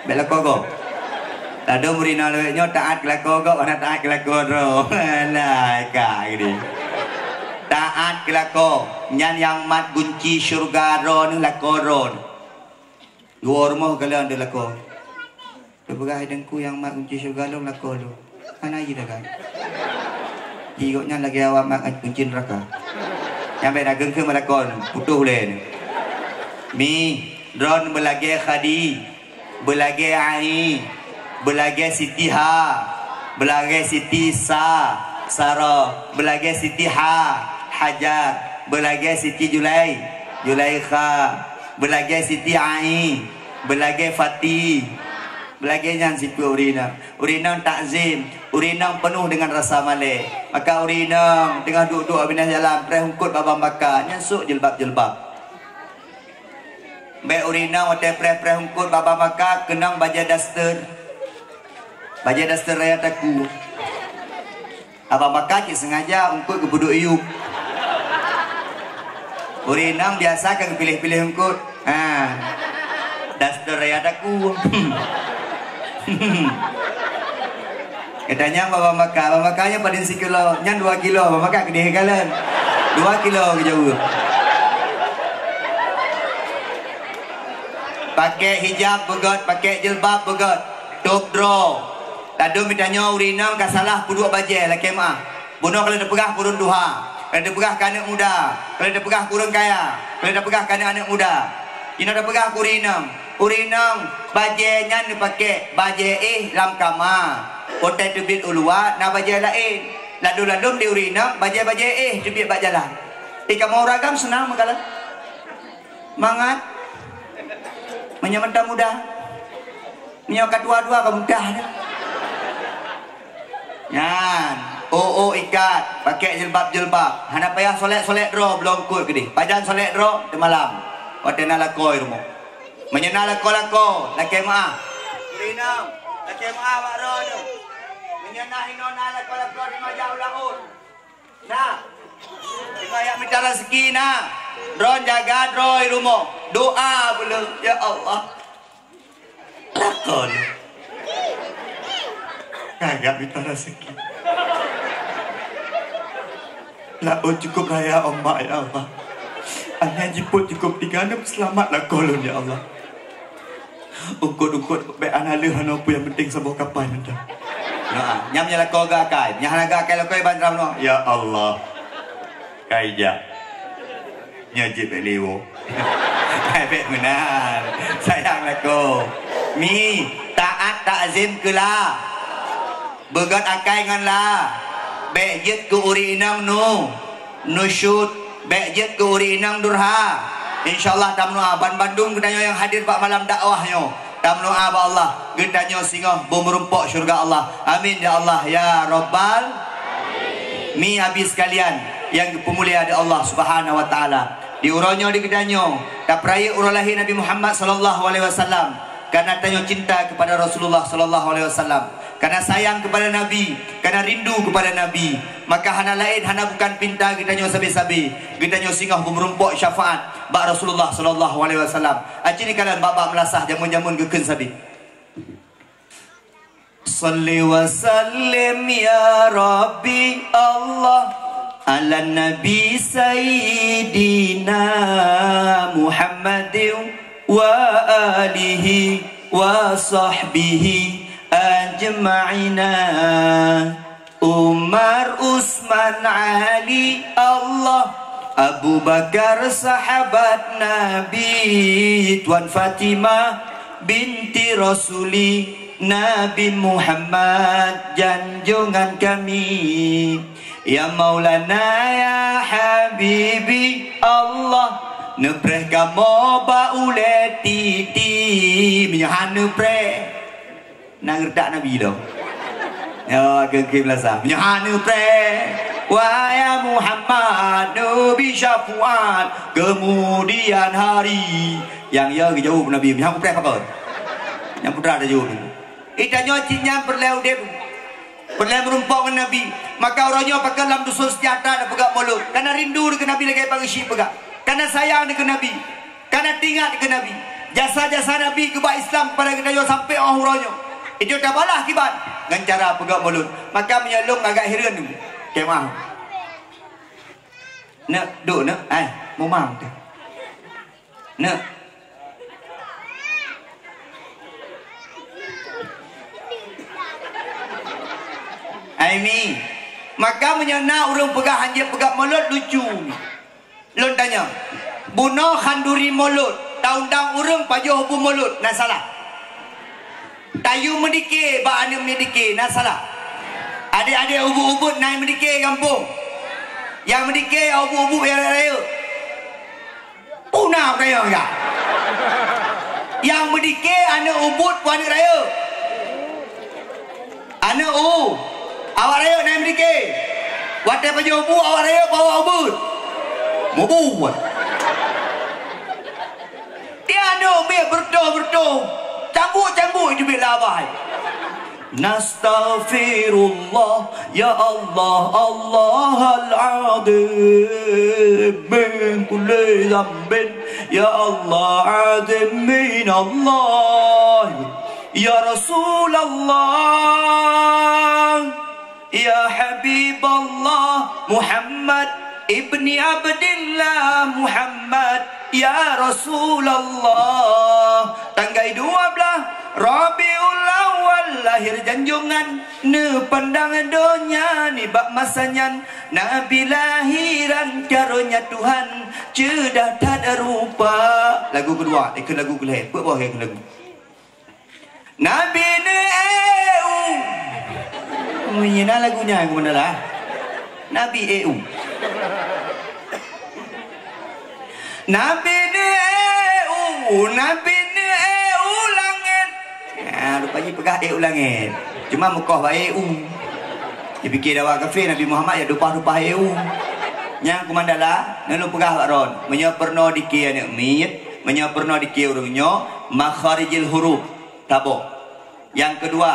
Belako go. Tado murina leweknya taat kelako kok ana taat kelako ro. Lah ka gini. Taat kelako nyan yang mat kunci surga ro ni lako ro. Dua rumah kalian ada lako. Beberapa dengku yang mat kunci surga lo lako lo. Ana ji dah kan. Igoknya lagi awak mat kunci neraka. Yang beda gengke melakon putuh len. Mi drone belage khadi. Belage ai. Belage Siti Ha, belage Siti Sarah, belage Siti Hajar, belage Siti Julaikha, belage Siti Belage Fatih. Belagenya sipu urinang. Urinang takzim. Urinang penuh dengan rasa malek. Maka urinang tengah duduk abis jalan. Preh hungkut baba maka. Nyasuk jilbab-jilbab. Baik urinang waktu preh hungkut baba maka. Kenang baja daster. Baja daster raya taku. Abang maka cik sengaja hungkut ke buduk iup. Urinang biasa kan pilih-pilih hungkut. Daster raya taku. Katanya bawa makanya pada sekilo, nyan 2 kilo, bawa maka gede kalian, 2 kilo ke jauh. Pakai hijab begot, pakai jilbab begot, top draw. Tadu mitanya urinam kasalah puduk baje lah kemah. Bunuh kalau dipegah kurun duha, kalau dipegah ke anak muda, kalau dipegah kurun kaya, kalau dipegah ke anak muda. Ini dipegah kurinam. Urinam bajenya dipakai baje lam kama kotai tubit ulua na baje lain lalu di urinam baje tubit bak jalan kamu ragam senang makalah mangat menyamanta muda menyokat dua-dua kamu mudah nyan ikat pakai jilbab hana payah solek draw belum kut gede pajan solek draw di malam watena lakoi rumah menyenal lako laki maaf urinam laki maaf Pak Rono menyenal hinona lako di majau laut nah dimayak minta rezeki nah Ron jaga droi rumah doa belum ya Allah lakon kagak minta rezeki laut cukup raya omak ya Allah hanya jemput cukup 3 selamat lakolun ya Allah. Ukut baik anak leh hano pu yang penting sebuah kapal nanti. Nah, nyamnya lah kau gakai, nyah naga kai lokoi bandram no. Ya Allah, kaija, nyaji beliau, baik benar, sayang lako. Mi taat takzim kela, begat akai ngan lah, baik jet ke urinang no, nusyut, baik jet ke urinang durha. InsyaAllah tamnoa ban Bandung gedanya yang hadir pak malam dakwahnya tamnoa ba Allah gedanya singoh merumpok syurga Allah amin ya Allah ya Rabbal mi habis sekalian yang pemulia ada Allah subhanahu wa ta'ala diuronyo di gedanya tak peraya urang lahir Nabi Muhammad sallallahu alaihi wasallam karena tanya cinta kepada Rasulullah sallallahu alaihi wasallam karena sayang kepada Nabi karena rindu kepada Nabi maka hana lain hana bukan pinta kita nyo sabi-sabi kita nyo singoh merumpok syafaat bak Rasulullah sallallahu alaihi wasallam acini kalian bab melasah jamun-jamun geken sabi salli wa sallim ya rabbi Allah ala nabi sayyidina Muhammadin wa alihi wa sahbihi ajma'ina Umar, Usman, Ali, Allah Abu Bakar sahabat Nabi Tuan Fatimah binti Rasuli Nabi Muhammad janjungan kami Ya Maulana ya Habibi Allah Nepreh kamu baule titi Menyahan nepreh Ngerdak Nabi dong Ya ke belasa Menyahan nepreh Wahai Muhammad Nabi syafaat Kemudian hari Yang ya jauh Nabi Menyahan nepreh apa Yang putra ada jauh Itanya cinya perleu dia perleu merumpok dengan Nabi Maka orangnya pakai dalam dusun sejahtera dan pegak mulut Karena rindu dengan Nabi lagi pagi syik pegak Karena sayang dengan Nabi Karena tinggal dengan Nabi Jasa-jasa Nabi kebak Islam kepada kita sampai orangnya Itu dah balah akibat dengan cara pegak mulut Maka menyalung agak heran dulu Kemah Nak duk nak Mumang tu Nak Aimi maka menyana urang pegah hanjir pegak mulut lucu Lon tanya bunuh handuri mulut taundang urang pajuh hubu mulut nak salah tayu mendike ba ane mendike nak salah adik-adik ubuk-ubuk naik mendike kampung yang mendike ubuk-ubuk yang raya punah kaya enggak Yang berdikir anak ubud pun anak raya. Anak awak raya naik berdikir. Wadah baju ubu awak raya bawa ubud. Mubu buat. Dia anak biar berdoa. Cambuk itu bila abah. Nastaghfirullah ya Allah al-azim min kulli dhanbin ya Allah azim min Allah ya Rasulullah ya Habiballah Muhammad ibni Abdillah Muhammad ya Rasulullah tanggal 12 Rabiul Awal lahir janjungan ne pandang donya ni bak masanya Nabi lahiran karunia Tuhan cedah tak rupa. Lagu kedua ikut lagu kelih buat bawah lagu Nabi ne menyena lagunya ke mana lah Nabi Nabi ne Nabi ne langit. Rupanya pegah langit. Cuma mukah baik dia fikir dah kafir Nabi Muhammad ya rupa-rupa yang kumandala nelu pegah ron menyoperno dikir anak mit menyoperno dikir urungnya makharijil huruf tabok. Yang kedua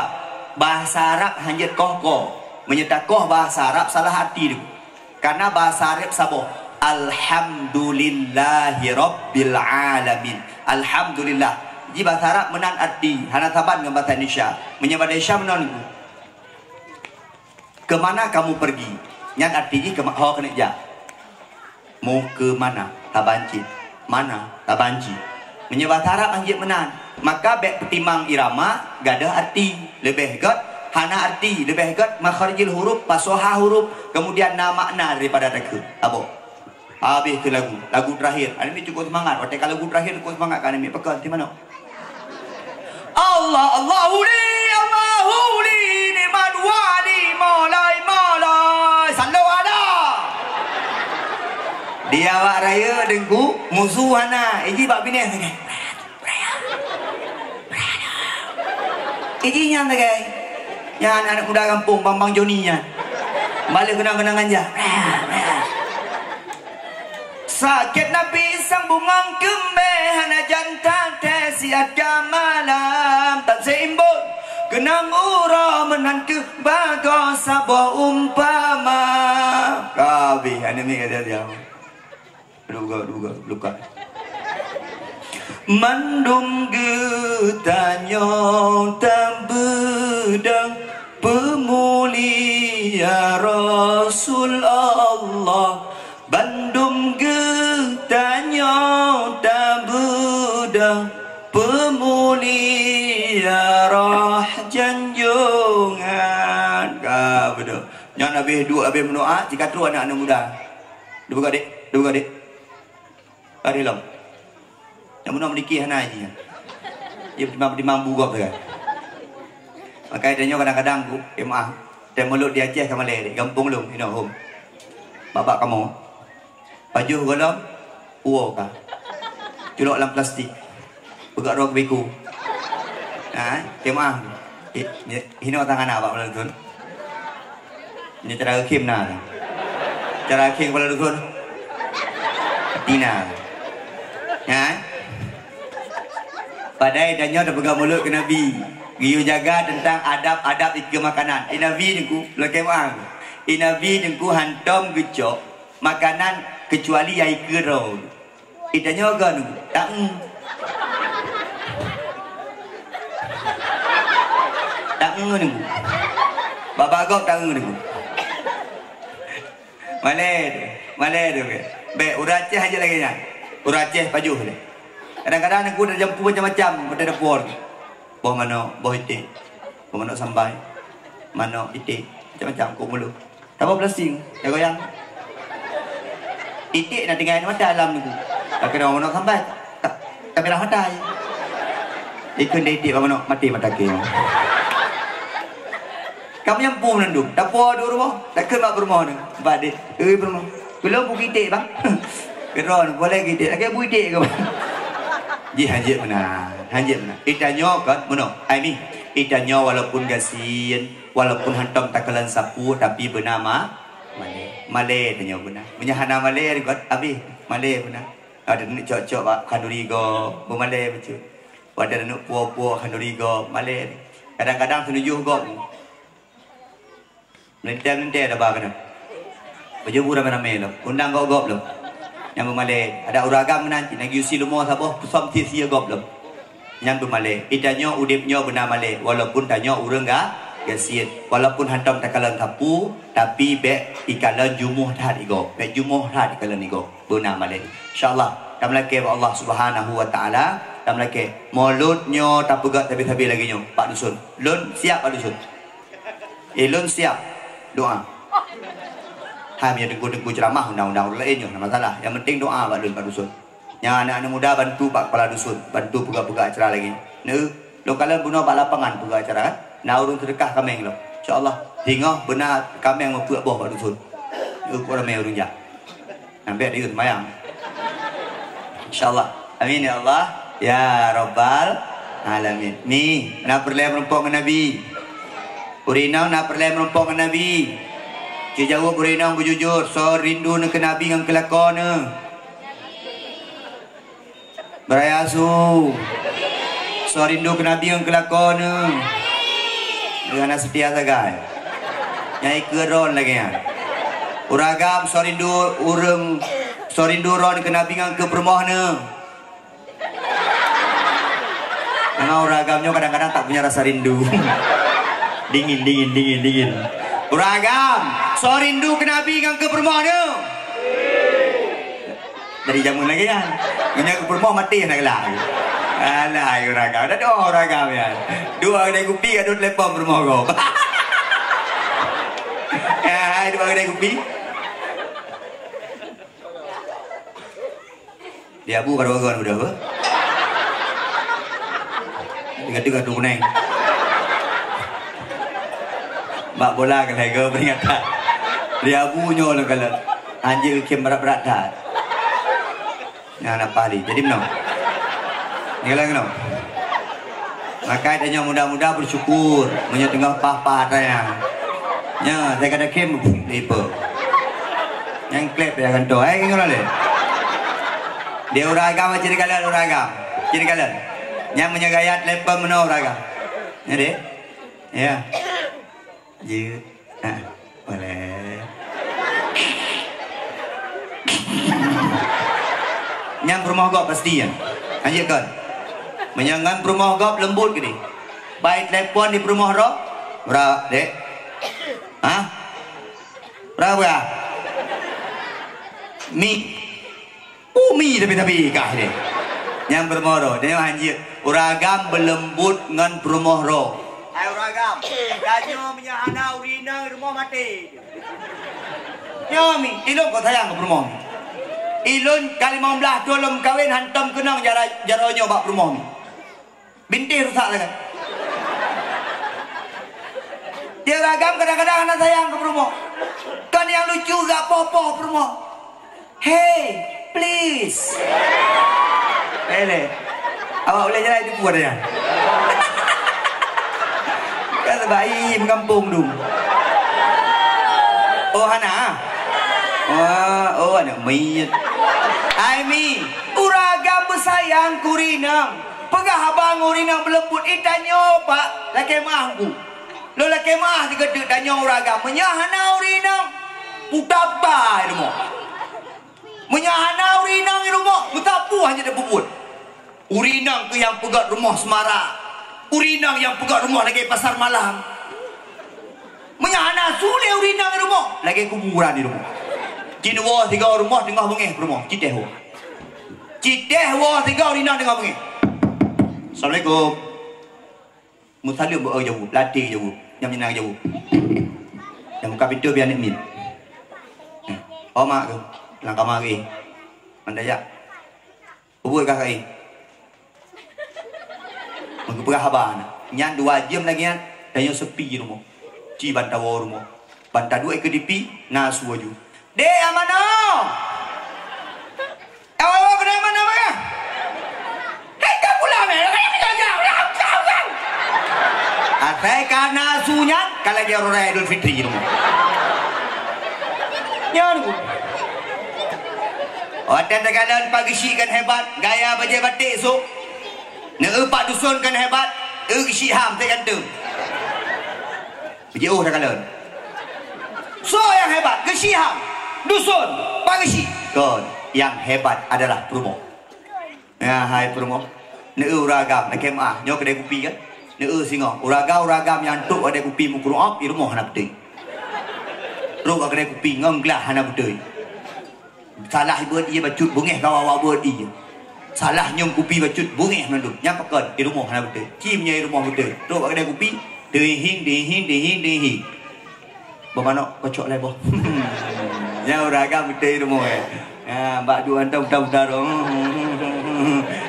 bahasa Arab hanjat kohko menyetakoh bahasa Arab salah hati tu karena bahasa Arab sabo alhamdulillahi rabbil alamin. Alhamdulillah di bahasa Arab menan arti hana taban dengan bahasa Indonesia menyebut Indonesia menan kemana kamu pergi yang artinya hawa kena ja mau ke mana tabanci mana tabanci menyebut Arab anjir menan maka bek petimang irama gada arti lebih gat hana arti lebih gat makharijil huruf pasoha huruf kemudian nama makna daripada takut abo habis ke lagu terakhir ini cukup semangat waktu kalau lagu terakhir cukup semangat kan ini pekan di mana Allah Allahu li ni'mal wali malai sallu ala dia awak raya dengku musuhana ini bak bini ini yang tagai yang anak muda kampung Bambang Joni nya balik kenang-kenangan je sakit Nabi sang bungang kembe hana jantan tesiat malam tak seimbun kenang ura menantu bago sabah umpama kabi anime kata dia luka mandum getanyo tambedang pemulia Rasul Allah Bandung getanya tabudang pemulia roh janjungan ka bedo yang Nabi dua Nabi mendoa jika tu anak-anak muda dua adik hari lam yang mendoa menikah hana aja dia dimampu gop kan maka adanya kadang-kadang ku maaf dan mulut dia Aceh ke Malay gampung lu you know home babak kamu baju golong uo ka culok dalam plastik begak roh beku maaf hino tangan apa pula tuan ini cara kim na cara kim pula tuan tina padai danyo dah pegang mulut ke Nabi giyu jaga tentang adab-adab tiga makanan Nabi niku lagi maaf Nabi niku hantam gecok makanan kecuali yai kero itanya kan tak niku baba gok tak niku malai tu be uraceh aja lagi nya uraceh baju ni kadang-kadang aku dah jampu macam-macam pada dapur boh mano boh itik boh mano sambai mano itik macam-macam ku mulu tak apa plastik ya goyang itik nak tinggal mata alam ni tak kena mano sambai tak merah mata ikut itik mano mati mata ke kamu yang pun nanduk dapur dulu rumah tak kena berumah ni badik berumah belum buki itik bang keron boleh itik lagi bu itik ke bang Ji hanjit benar. Hanjit benar. Itanyo kan mono. Ai itanyo walaupun gasin, walaupun hantam takalan sapu tapi bernama Malay. Malay tanyo benar. Menyahana Malay kot abi. Malay benar. Ada nak cocok pak kanurigo, Malay betul. Ada nak puo-puo kanurigo Malay. Kadang-kadang tujuh gop. Melenteh ada apa kena? Baju pura ramai lo. Undang gop lo. Yang Malay. Ada uragam nanti nak usi lumo sabo pusam tisia gop lo. Yang Malay. Itanyo udipnyo benar Malay. Walaupun tanyo urang gasin. Walaupun hantam takalan tapu tapi be ikalan jumuh dah igo. Be jumuh dah ikalan igo. Benar Malay. InsyaAllah. Kami lagi Allah Subhanahu Wa Taala. Kami lagi. Mulutnyo tak pegat tapi lagi nyo. Pak Dusun. Lun siap Pak Dusun. Lun siap. Doa. Hanya tengku ceramah undang-undang lainnya. Tidak masalah. Yang penting doa Pak Lun Pak Dusun. Yang anak-anak muda bantu Pak Kepala Dusun. Bantu pegak-pegak acara lagi. Lo kalian bunuh Pak lapangan pegak acara kan. Nah urung sedekah kami lo. InsyaAllah. Tengok benar kami yang membuat bawah Pak Dusun. Ukur ramai urung jak. Nampak dia semayang. InsyaAllah. Amin ya Allah. Ya Rabbal Alamin. Ni, nak perlai merumpok dengan Nabi. Urinang nak perlai merumpok dengan Nabi. Jauh urinang berjujur. So rindu nak ke Nabi dengan kelakon ni. Berayasu. So rindu ke Nabi dengan kelakon ni. Dengan setia sagai. Nyai keron lagi ya. Uragam so rindu urang. So rindu ron ke Nabi dengan ke permoh ni. Karena uragamnya kadang-kadang tak punya rasa rindu. Dingin. Uragam, so rindu ke Nabi dengan ke permoh ni. Dari jamun lagi kan. Punya ke permoh mati nak gelak. Alah uragam, ada dua uragam ya. Dua kedai kopi ada telepon permoh kau. Ya, dua kedai kopi. Dia abu kalau kawan udah apa? Tiga-tiga tu kuning. Mak bola kan lega peringatan. Dia abu nyo lah kalau anjil kem berat-berat dah. Nah nak pali. Jadi mana? Ni lah kena. Maka adanya muda-muda bersyukur menyetengah pah-pah saya. Ya, saya kata kem tipe. Yang klip ya kan tu. Ingat le. Dia uragam ciri kalian uragam. Ciri kalian. Yang menyegayat lepam mana uragam. Ya deh. Ya. Jut. Boleh. Yang rumah gop pasti ya. Anjir kan. Menyangan rumah gop lembut gini. Baik telepon di rumah roh. Berapa, dek? Hah? Berapa? Mi tapi kah dia. Yang bermoro, dia anjir. Uragam berlembut dengan bermoro. Hai uragam. Danyo menyahana urina rumah mati. Ya mi, ilon kau sayang ke bermoro. Ilon kali 15 tolong kawin hantam kenang jaronyo bak bermoro. Binti rusak lagi. Dia uragam kadang-kadang anak sayang ke bermoro. Kan yang lucu gak popo bermoro. Hey, please. Hele. Awak boleh jalan itu buat dia. Kan bayi mengkampung dulu. Oh Hana. Oh anak mayat. Aimi, uragam bersayang kurinang. Pegah abang urinang berlembut itanyo pak. Laki mahku. Lo laki mah digedek danyo uragam. Menyahana urinang. Utapa itu mo. Menyahana urinang di rumah. Mutapu hanya dia bubut. Urinang ke yang pegat rumah Semara. Urinang yang pegat rumah lagi pasar malam. Menyahana sulit urinang di rumah. Lagi kuburan di rumah. Cinwa 3 rumah tengah bengih rumah. Citeh wah 3 urinang tengah bengih. Assalamualaikum. Musalim jauh. Latih jauh. Yang menyenang jauh. Yang buka pintu biar ni min. Oh mak tu. Langkah mari. Mandaya. Ubur kah kai? Menggebrah haban. Nyan 2 jam lagi kan. Tanya sepi rumah. Ci bantawa rumah. Bantah 2 ke dipi. Nasu aju. Dek amano. Awak kena mana mana? Hei. Atai kana sunyan kalau dia Raya Idul Fitri rumah. Nyan. Hotel Tagalan pagi kan hebat, gaya baju batik so. Pak dusun kan hebat, ham tak kata. Baju Tagalan. So yang hebat, ham, dusun, pagi kon yang hebat adalah promo. Ya hai promo. Uragam nak kemah, nyok kedai kopi kan. Singo, uragam yang tu ada kopi mukruap, di rumah nak betul. Rumah kedai kopi ngonglah hana betul. Salah buat dia bacut bungeh kau awak buat dia. Salah nyom kopi bacut bungeh nandu. Yang pakai di rumah hana betul. Cimnya di rumah betul. Rumah kedai kopi dehing. Bermana kocok lebo. Yang uragam betul di rumah. Mbak dua antam dong.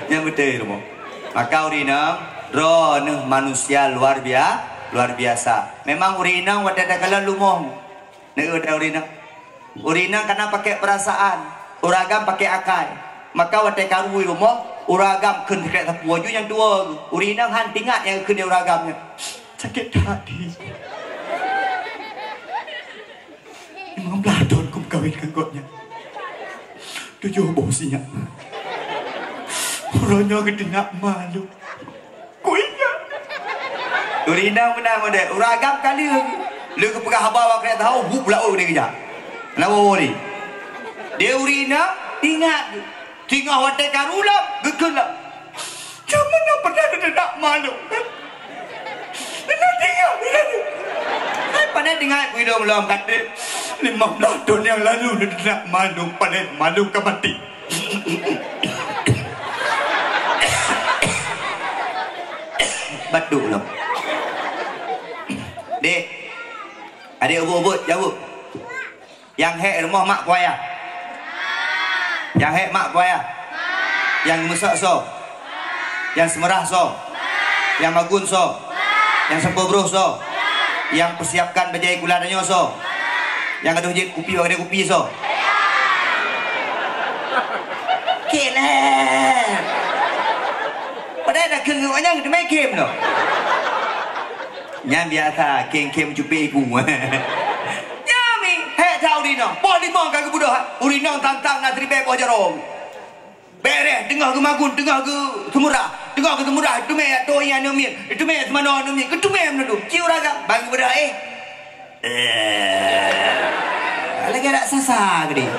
Yang betul di rumah. Maka urina drone manusia luar biasa. Memang urina wadada kala lumong. Urina. Urina karena pakai perasaan, uragam pakai akal. Maka watai karui rumah, uragam kena dekat sapu waju yang tua. Urina han tingat yang kena uragamnya. Sakit hati. 15 tahun ku kawinkan kotnya. 7 bosnya. Orangnya kedengar malu. Kuingat. Urina menang ada. Uragam kali. Lu kepegah habawa kena tahu buk pula dia kerja. Kenapa ni? Dia urina ingat. Tinggal watai karulam gegelap. Jangan nak pernah nak malu kan? Nak tinggal. Saya pernah dengar video belum kata 15 tahun yang lalu dia nak malu paling malu ke mati. Batuk belum. Dek. Adik ubut jawab. Yang hek rumah mak kuaya. Yang hek mak kuaya. Yang mesak so. Yang semerah so. Yang magun so. Yang sempobroh so. Yang persiapkan bajai gula danyo so. Yang ada hujit kopi ada kopi so. Kelah. Padahal dah kengkanya kita main game loh. Yang biasa kem cupi ku. Nyami hek tahu dino. Pon lima kagak budak. Urina tantang nak tribe bojarong. Bereh tengah ke magun, tengah ke temurah. Tengah ke temurah itu me to yang nomir. Itu me semana nomir. Itu me mendu. Ciu raga bagi budak lagi nak sasa gede.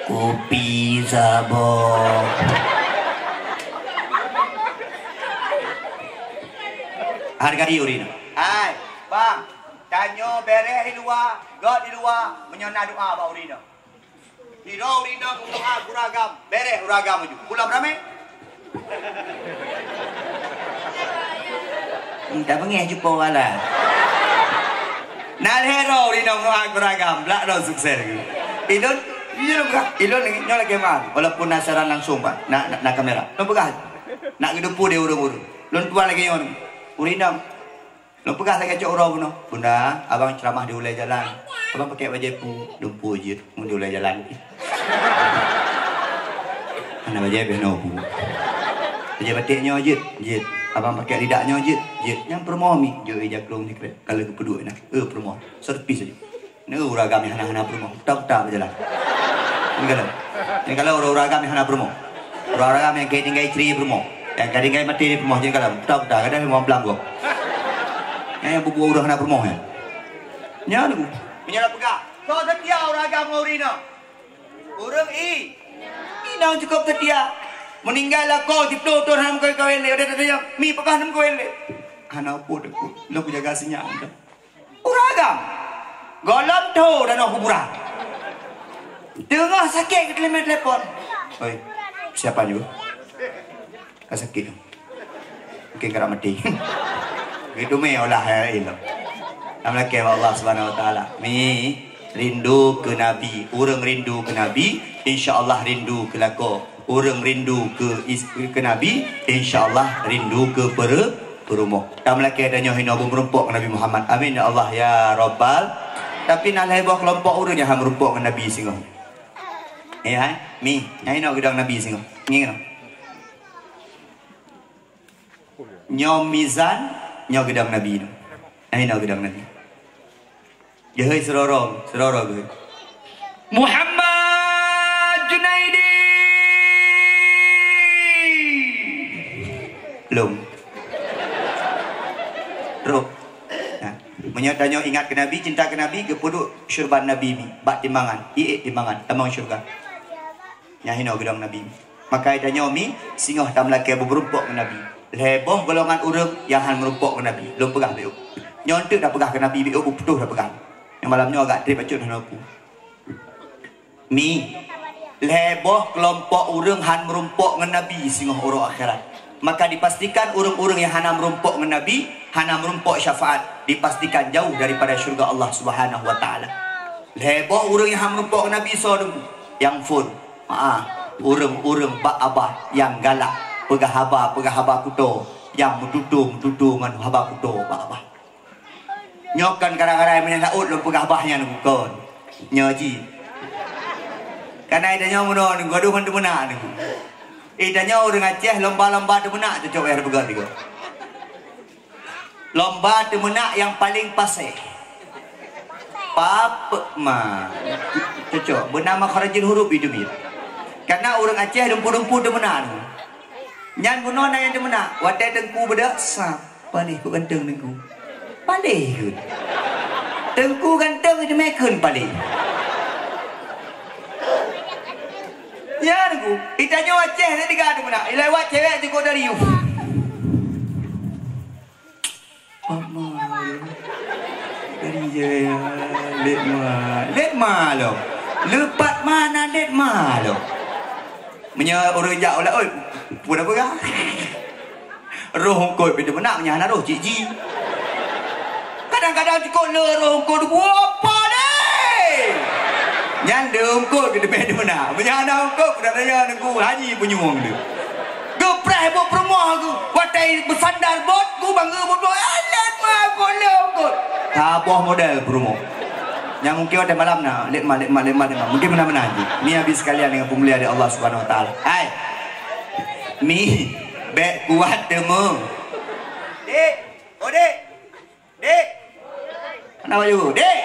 Kopi sabok. Harga dia urina. Hai, bang. Tanyo bereh di luar, god di luar, menyona doa ba urina. Hiro urina doa uragam, bereh uragam maju. Pula berame? Tak pengeh jumpa wala. Nak hero urina doa uragam, belak dah sukses. Ilon nyola keman, walaupun nasaran langsung pak, nak kamera. Lon pegah. Nak gedepu dia urung-urung. Lon tua lagi nyon. Urina, lo pegang saya kacau orang puno. Bunda, abang ceramah di ulai jalan. Abang pakai baju pu, lumpuh je, mau di ulai jalan. Mana baju beno pu? Baju batiknya je. Abang pakai lidaknya je. Yang permomi, je jaklong ni kret. Kalau kepeduk nak, permoh. Serpis saja. Ni uragam yang hana permoh. Tak berjalan. Ini kalau uragam yang hana permoh. Uragam yang kayak tinggal istri permoh. Yang kadang-kadang mati di permoh je kalau tak kadang mau belang gua. Yang bubu udah nak permoh ya. Nya tu. Punya nak pegang. Kau setia uragam urina. Urang Inang cukup setia. Meninggal kau di tutur ham kau ele ada dia mi pegang ham kau ele. Anak apa deku. Lo ku jaga sinya anda. Uragam. Golom tu dan aku pura. Dengar sakit ke telepon. Oi. Siapa juga? Sakit. Mungkin kerana mati. Itu me olah ilmu. Amlake Allah Subhanahu wa taala. Mi rindu ke nabi, orang rindu ke nabi, insya-Allah rindu ke lako. Orang rindu ke nabi, insya-Allah rindu ke perumoh. Amlake adanya hina merumpok ke Nabi Muhammad. Amin ya Allah ya Rabbal. Tapi nak lebih kelompok orang yang merumpok ke nabi singo. Mi, hina gedang nabi singo. Ngingin. Nyom mizan nyo gedang Nabi tu. Nyo gedang Nabi. Ya hei serorong ke. Muhammad Junaidi. Belum. Roh. Nah, menyatanya ingat ke Nabi, cinta ke Nabi, kepuduk syurban Nabi ni, bak timbangan, timbangan, tamang syurga. Nyahino gedang Nabi. Maka itanya mi singoh tam laki berumpuk ke Nabi. Leboh golongan urang yang han merumpuk ke Nabi. Belum pegang biuk. Nyontek dah pegang ke Nabi biuk putuh dah pegang. Yang malamnya agak trip acut dah aku. Mi leboh kelompok urang han merumpuk ke Nabi singoh urang akhirat. Maka dipastikan urang-urang yang hana merumpuk ke Nabi, hana merumpuk syafaat, dipastikan jauh daripada syurga Allah Subhanahu wa taala. Leboh urang yang han merumpuk ke Nabi so yang full. Urang-urang bak abah yang galak, pegah haba kuto, yang mendudu ngan haba kuto bak abah. Nyokan kadang-kadang menyaut lu pegah abahnya nukon. Nyoji. Karena idanya muno nunggu aduh hantu menak nunggu. Idanya orang Aceh lomba-lomba tu menak tu coba yang begat juga. Lomba tu menak yang paling pasai. Papa ma. Cocok bernama kharajin huruf itu biar. Karena orang Aceh dempu-dempu demenak tu. Nyan buno na yang demenak. Wadai tengku beda sap. Palih ku ganteng tengku. Palih ku. Tengku ganteng itu mekun palih. Ya tengku. Itanya Aceh ni tiga demenak. Ilawat cewek tengku dari you. Mama. Dari je. Let ma lo. Lepat mana let ma lo. Menya orang jak olah oi. Pun apa gah? Roh koi pada menak nya roh cik-cik. Kadang-kadang cukup le roh koi apa deh. Nyan de koi ke depan menak. Menya ana koi dah raya nengku haji penyuang dia. Gepreh bot perempuan aku. Watai bersandar bot ku bangga bot. Alat mah koi le koi. Taboh model perempuan. Yang mungkin ada malam nak lemah mungkin mana-mana aja. Ni habis sekalian dengan pemulia dari Allah Subhanahu Wa Taala. Hai, mi bek kuat demo. Dek, dek. Mana baju? Dek.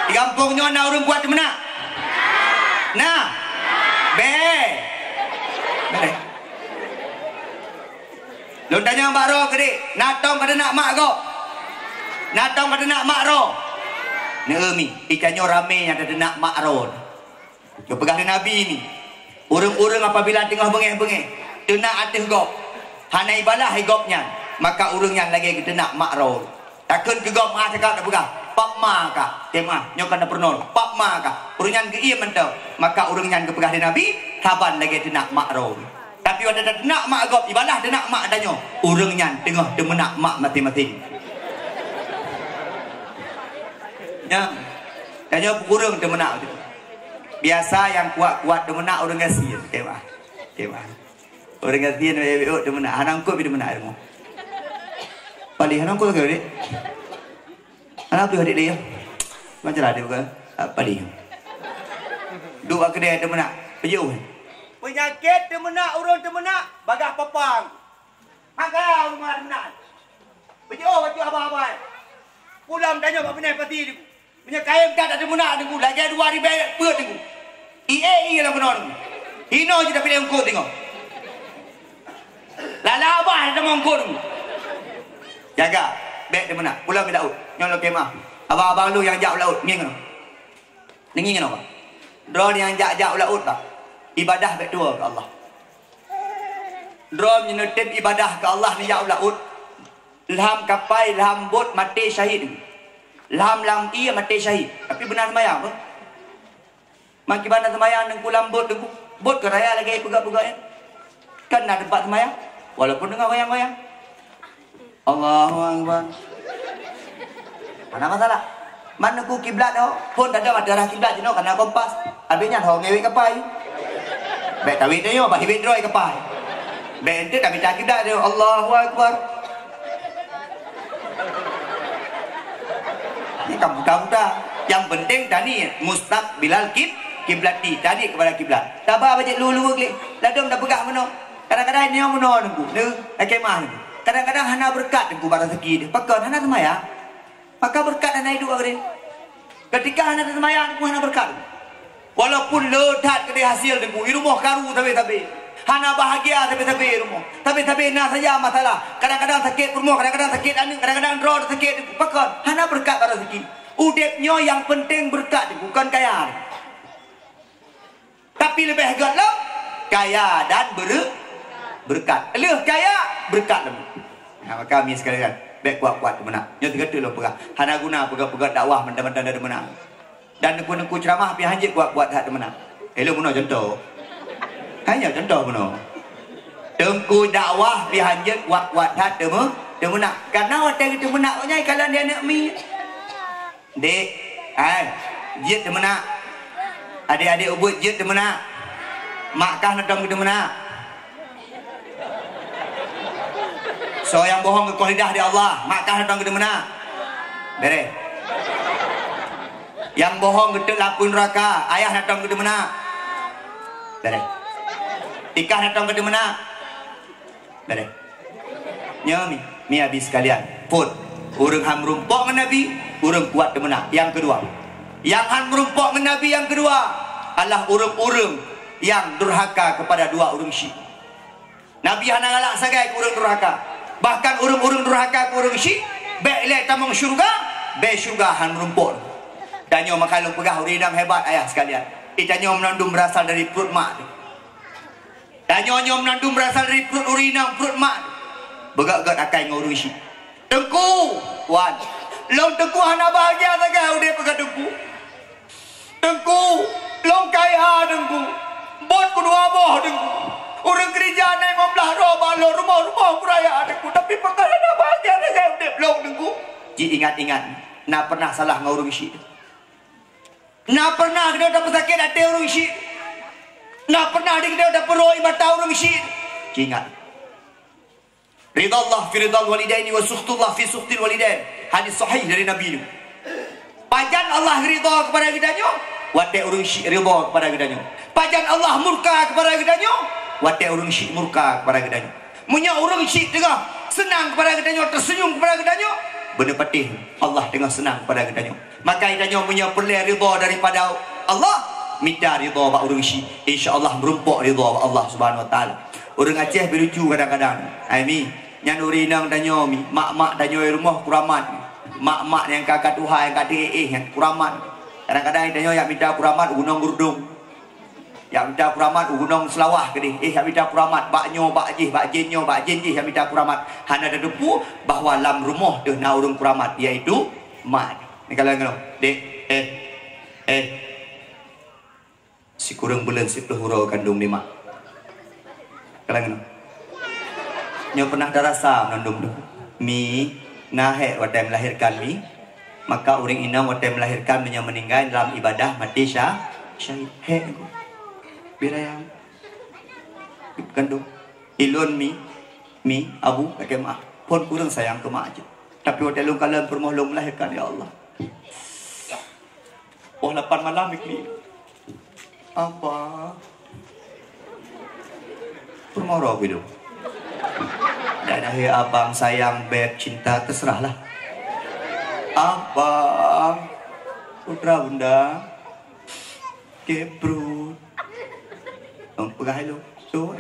Di kampungnya nak orang kuat mana? Nah, bek. Bek. Lu tanya Mbak Ro ke dek, natong pada nak mak kau. Natong pada nak mak Ro. Neumi, ikannya rame yang ada nak makron. Kau pegang Nabi ni. Urang-urang apabila tengah bengeh-bengeh, tenak atas gop. Hanai balah gopnya, maka urang yang lagi kita nak makron. Takkan ke gop mah cakap tak pegang. Pak ma ka, tema nyokan na pernol. Pak ma ka, urang yang ke iya mentau. Maka urang yang ke pegang Nabi, kaban lagi tenak makron. Tapi ada nak mak gop ibalah tenak mak danyo. Urang yang tengah demenak mak mati-mati. Ya, tanya kurang demenak tu. Biasa yang kuat-kuat demenak orang gasir, kemah. Orang gasir demenak, hanang kau demenak ilmu. Palih hanang kau ke dek? Hanang tu adik dia. Macam ada bukan? Palih. Dua kedai demenak, pejuh. Penyakit demenak orang demenak, bagah papang. Hakau rumah demenak. Pejuh baju abang-abang. Pulang tanya apa benar pati dia. Punya kain tak ada menak tengku. Lagi 2 hari bayar berat tengku. Lah benar tengku. Hino je dah pilih engkau tengok. Lala abah ada mengkau tengku. Jaga. Baik dia menak. Pulang ke laut. Nyolok kemah. Abang-abang lu yang jak laut. Ni kena. Nengi kena apa? Drone yang jak laut tak? Ibadah baik dua ke Allah. Drone menyetip ibadah ke Allah ni jak laut. Ilham kapai, ilham bot, mati syahid. Ilham iya mati syahid. Tapi benar sembahyang apa? Maki benar sembahyang dengan kulam bot. Bot ke raya lagi pegak-pegak ya? Kan ada tempat sembahyang. Walaupun dengar goyang-goyang. Allahu Akbar. Mana masalah? Mana ku kiblat tau? Pun tak ada darah kiblat je no, karena kompas. Habisnya hong ngewe kapai. Baik tawid dia yo, bahibit droi kapai. Baik ente tak minta kiblat dia. Allahu Akbar. Ini kamu-kamu. Yang penting tadi mustaqbilal kiblati, tadi kepada kiblat. Tak apa baca lulu klik. Ladum dah pegang meno. Kadang-kadang ni meno nunggu. Ni kemah ni. kadang-kadang hana berkat dengku barang rezeki dia. Pakai hana semaya. Maka berkat hana hidup agak dia. Ketika hana semaya dengku hana berkat. Walaupun ledat ke dia hasil dengku, rumah karu tapi. Hana bahagia tapi rumah. Tapi nah saja masalah. Kadang-kadang sakit rumah, kadang-kadang sakit anu, kadang-kadang draw sakit dengku. Pakai hana berkat barang rezeki. Udepnya yang penting berkat dengku, bukan kaya. Tapi lebih hebat lah kaya dan berkat. Leh kaya berkat lebih. Nah, kami sekalian baik kuat-kuat menang. Nyo tiga tu lo pegah. Hana guna pegah-pegah dakwah mendan-mendan ada menang. Dan aku ceramah pi hanjit kuat-kuat hak menang. Hello muno contoh. Hanya contoh muno. Tengku dakwah pi hanjit kuat-kuat hak menang. Karena waktu itu menang nya kalau dia nak mi. Dek, jit menang. Adik-adik ubud jut dia mana? Makkah nadam dia mana? So yang bohong ke lidah di Allah, Makkah nadam dia mana? Bere. Yang bohong ke lapun neraka, ayah nadam dia mana? Bere. Ikah nadam dia mana? Bere. Nyomi, mi habis sekalian. Pun, urang ham rumpok dengan Nabi, urang kuat dia mana? Yang kedua. Yang han merumpok dengan Nabi yang kedua adalah urang-urang yang durhaka kepada dua urang syirik. Nabi hana galak sagai ke urang durhaka. Bahkan urang-urang durhaka ke urang syirik, baik lek tamang syurga, baik syurga han merumpok. Danyo makalung pegah urinang hebat ayah sekalian. Itanyo menandung berasal dari perut mak. Danyo menandung berasal dari perut urinang perut mak. Begak-gak akai ngurung syirik. Tengku, wan. Long tengku hana bahagia sagai udah pegah tengku. Dengku, long kaya dengku, bot kedua boh dengku. Orang gereja naik membelah rumah kuraya dengku. Tapi perkara nak bahagia saya udah long dengku. Ji ingat-ingat, nak pernah salah ngurung syirik. Nak pernah kita dapat sakit hati urung syirik. Nak pernah kita dapat peroi mata urung syirik. Ji ingat. Ridha Allah fi ridha walidaini wa sukhtullah fi sukhtil walidain. Hadis sahih dari Nabi itu. Pajan Allah ridha kepada kitanya, wate urung syirik ridha kepada kitanya. Pajan Allah murka kepada kitanya, wate urung syirik murka kepada kitanya. Munya urung syirik tengah senang kepada kitanya, tersenyum kepada kitanya, benar patih Allah tengah senang kepada kitanya. Maka kitanya punya perlu ridha daripada Allah, minta ridha ba urung syirik. Insya-Allah merumpok ridha Allah Subhanahu wa taala. Urang Aceh berlucu kadang-kadang. Ami nyan urinang danyo mi, mak-mak danyo rumah kuramat. Mak-mak yang kakak Tuhan yang kakak yang kuramat. Kadang-kadang dia yang minta kuramat gunung gurdung. Yang minta kuramat gunung selawah ke dia. Yang minta kuramat baknyo, bakjih, bakjinyo, bakjinjih yang minta kuramat. Hana ada depu bahawa dalam rumah dia nak urung kuramat iaitu mak. Ni kalau ngono. Dek, si kurang bulan 10 hurau kandung ni mak. Kalau ngono. Nyo pernah dah rasa mengandung tu. Mi nahe waktu melahirkan mi, maka orang inam waktu melahirkan yang meninggal dalam ibadah mati syahid. He aku birayang kandung ilun mi abu kakek mak pun kurang sayang ke mak aja. Tapi waktu lu kalian permoh lu melahirkan ya Allah. Oh 8 malam ini apa permoh roh hidup. Dan akhir abang sayang beb cinta terserahlah. Abang putra bunda kebrut pegah hello tu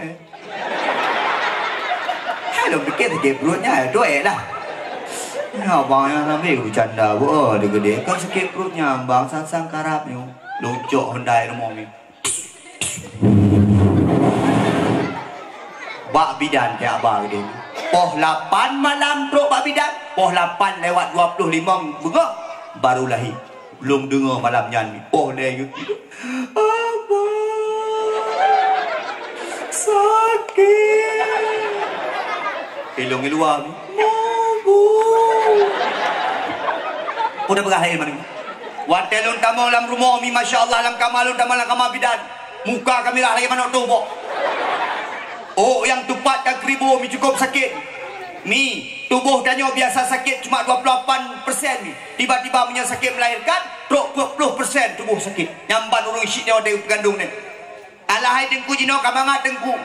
hello bikin kebrutnya tu lah. Abang yang sampai bercanda bo dia gede kan sakit perutnya abang sang karapnya lucuk Hyundai rumah ni. Bak bidan ke abang dia. Poh 8 malam truk bak bidan. Poh 8 lewat 25 begak baru lahir. Belum dengar malam nyanyi. Poh dia gitu. Abang sakit. Ilung luar. Mabu. Udah berakhir mana? Waktu lun tamu dalam rumah mi masya-Allah dalam kamar lun dalam kamar bidan. Muka kami lah lagi mana tu pok. Oh yang tepat dan kribo mi cukup sakit. Mi tubuh danyo biasa sakit cuma 28% mi. Tiba-tiba punya sakit melahirkan 20% tubuh sakit. Nyamban urung syik dia ada pegandung ni. Alahai dengku jino kamangat dengku.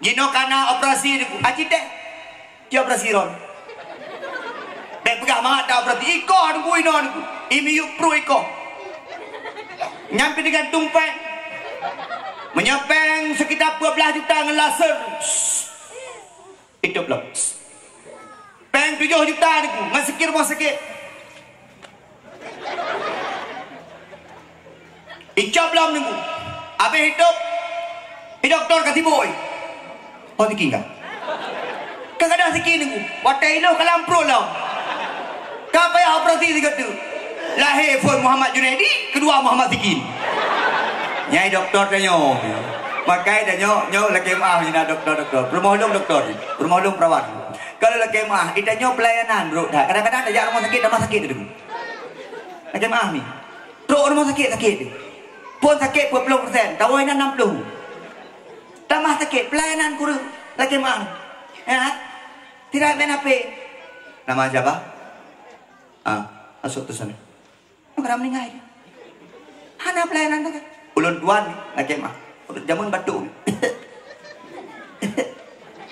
Jino kana operasi dengku. Aji teh. Dia operasi ron. Dek pegang mangat dah operasi. Iko nunggu ino nunggu. Imi yuk pro iko. Nyampe dengan tumpeng. Menyepeng sekitar 12 juta dengan laser. Itu belum. Peng 7 juta nunggu. Dengan sikit rumah sakit. Icap belum nunggu. Habis hidup. Doktor kasih boy. Oh tiki enggak? Kadang-kadang sikit nunggu. Watai lo kalampro lo. Kau payah operasi tiga tu. Lahir pun Muhammad Junaidi, kedua Muhammad Sikin. Nyai doktor tanya. Makai dah nyok laki maaf ni doktor. Permohon doktor. Permohon perawat. Kalau laki maaf, kita nyok pelayanan bro. Kadang-kadang ada rumah sakit tu. Laki maaf ni. Teruk rumah sakit tu. Pun sakit 20%, tawanan 60. Tambah sakit, pelayanan kurang. Laki maaf. Ya, tidak main HP. Nama siapa? Masuk tu sana. Kena meninggal. Hana pelayanan tu kan. Ulun tuan laki mah. Jamun batuk.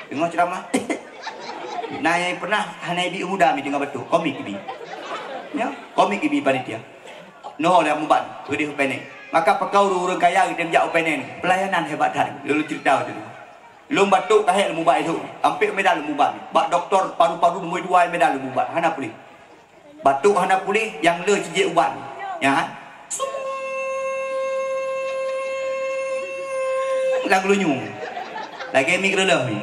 Dengar ceramah. Naya pernah hana ibi muda mi dengar batuk. Komik ibi. Ya, komik ibi panitia. No lah mubat. Gede upene. Maka pakau orang kaya kita menjak upene. Pelayanan hebat dah. Lalu cerita tu. Lum batuk kahel mubat itu. Hampir medal mubat. Bak doktor paru-paru nombor 2 medal mubat. Hana pulih. Batuk hendak pulih yang le cicik ubat. Ya kan? Lagu lunyung. Lagi mik relah ni.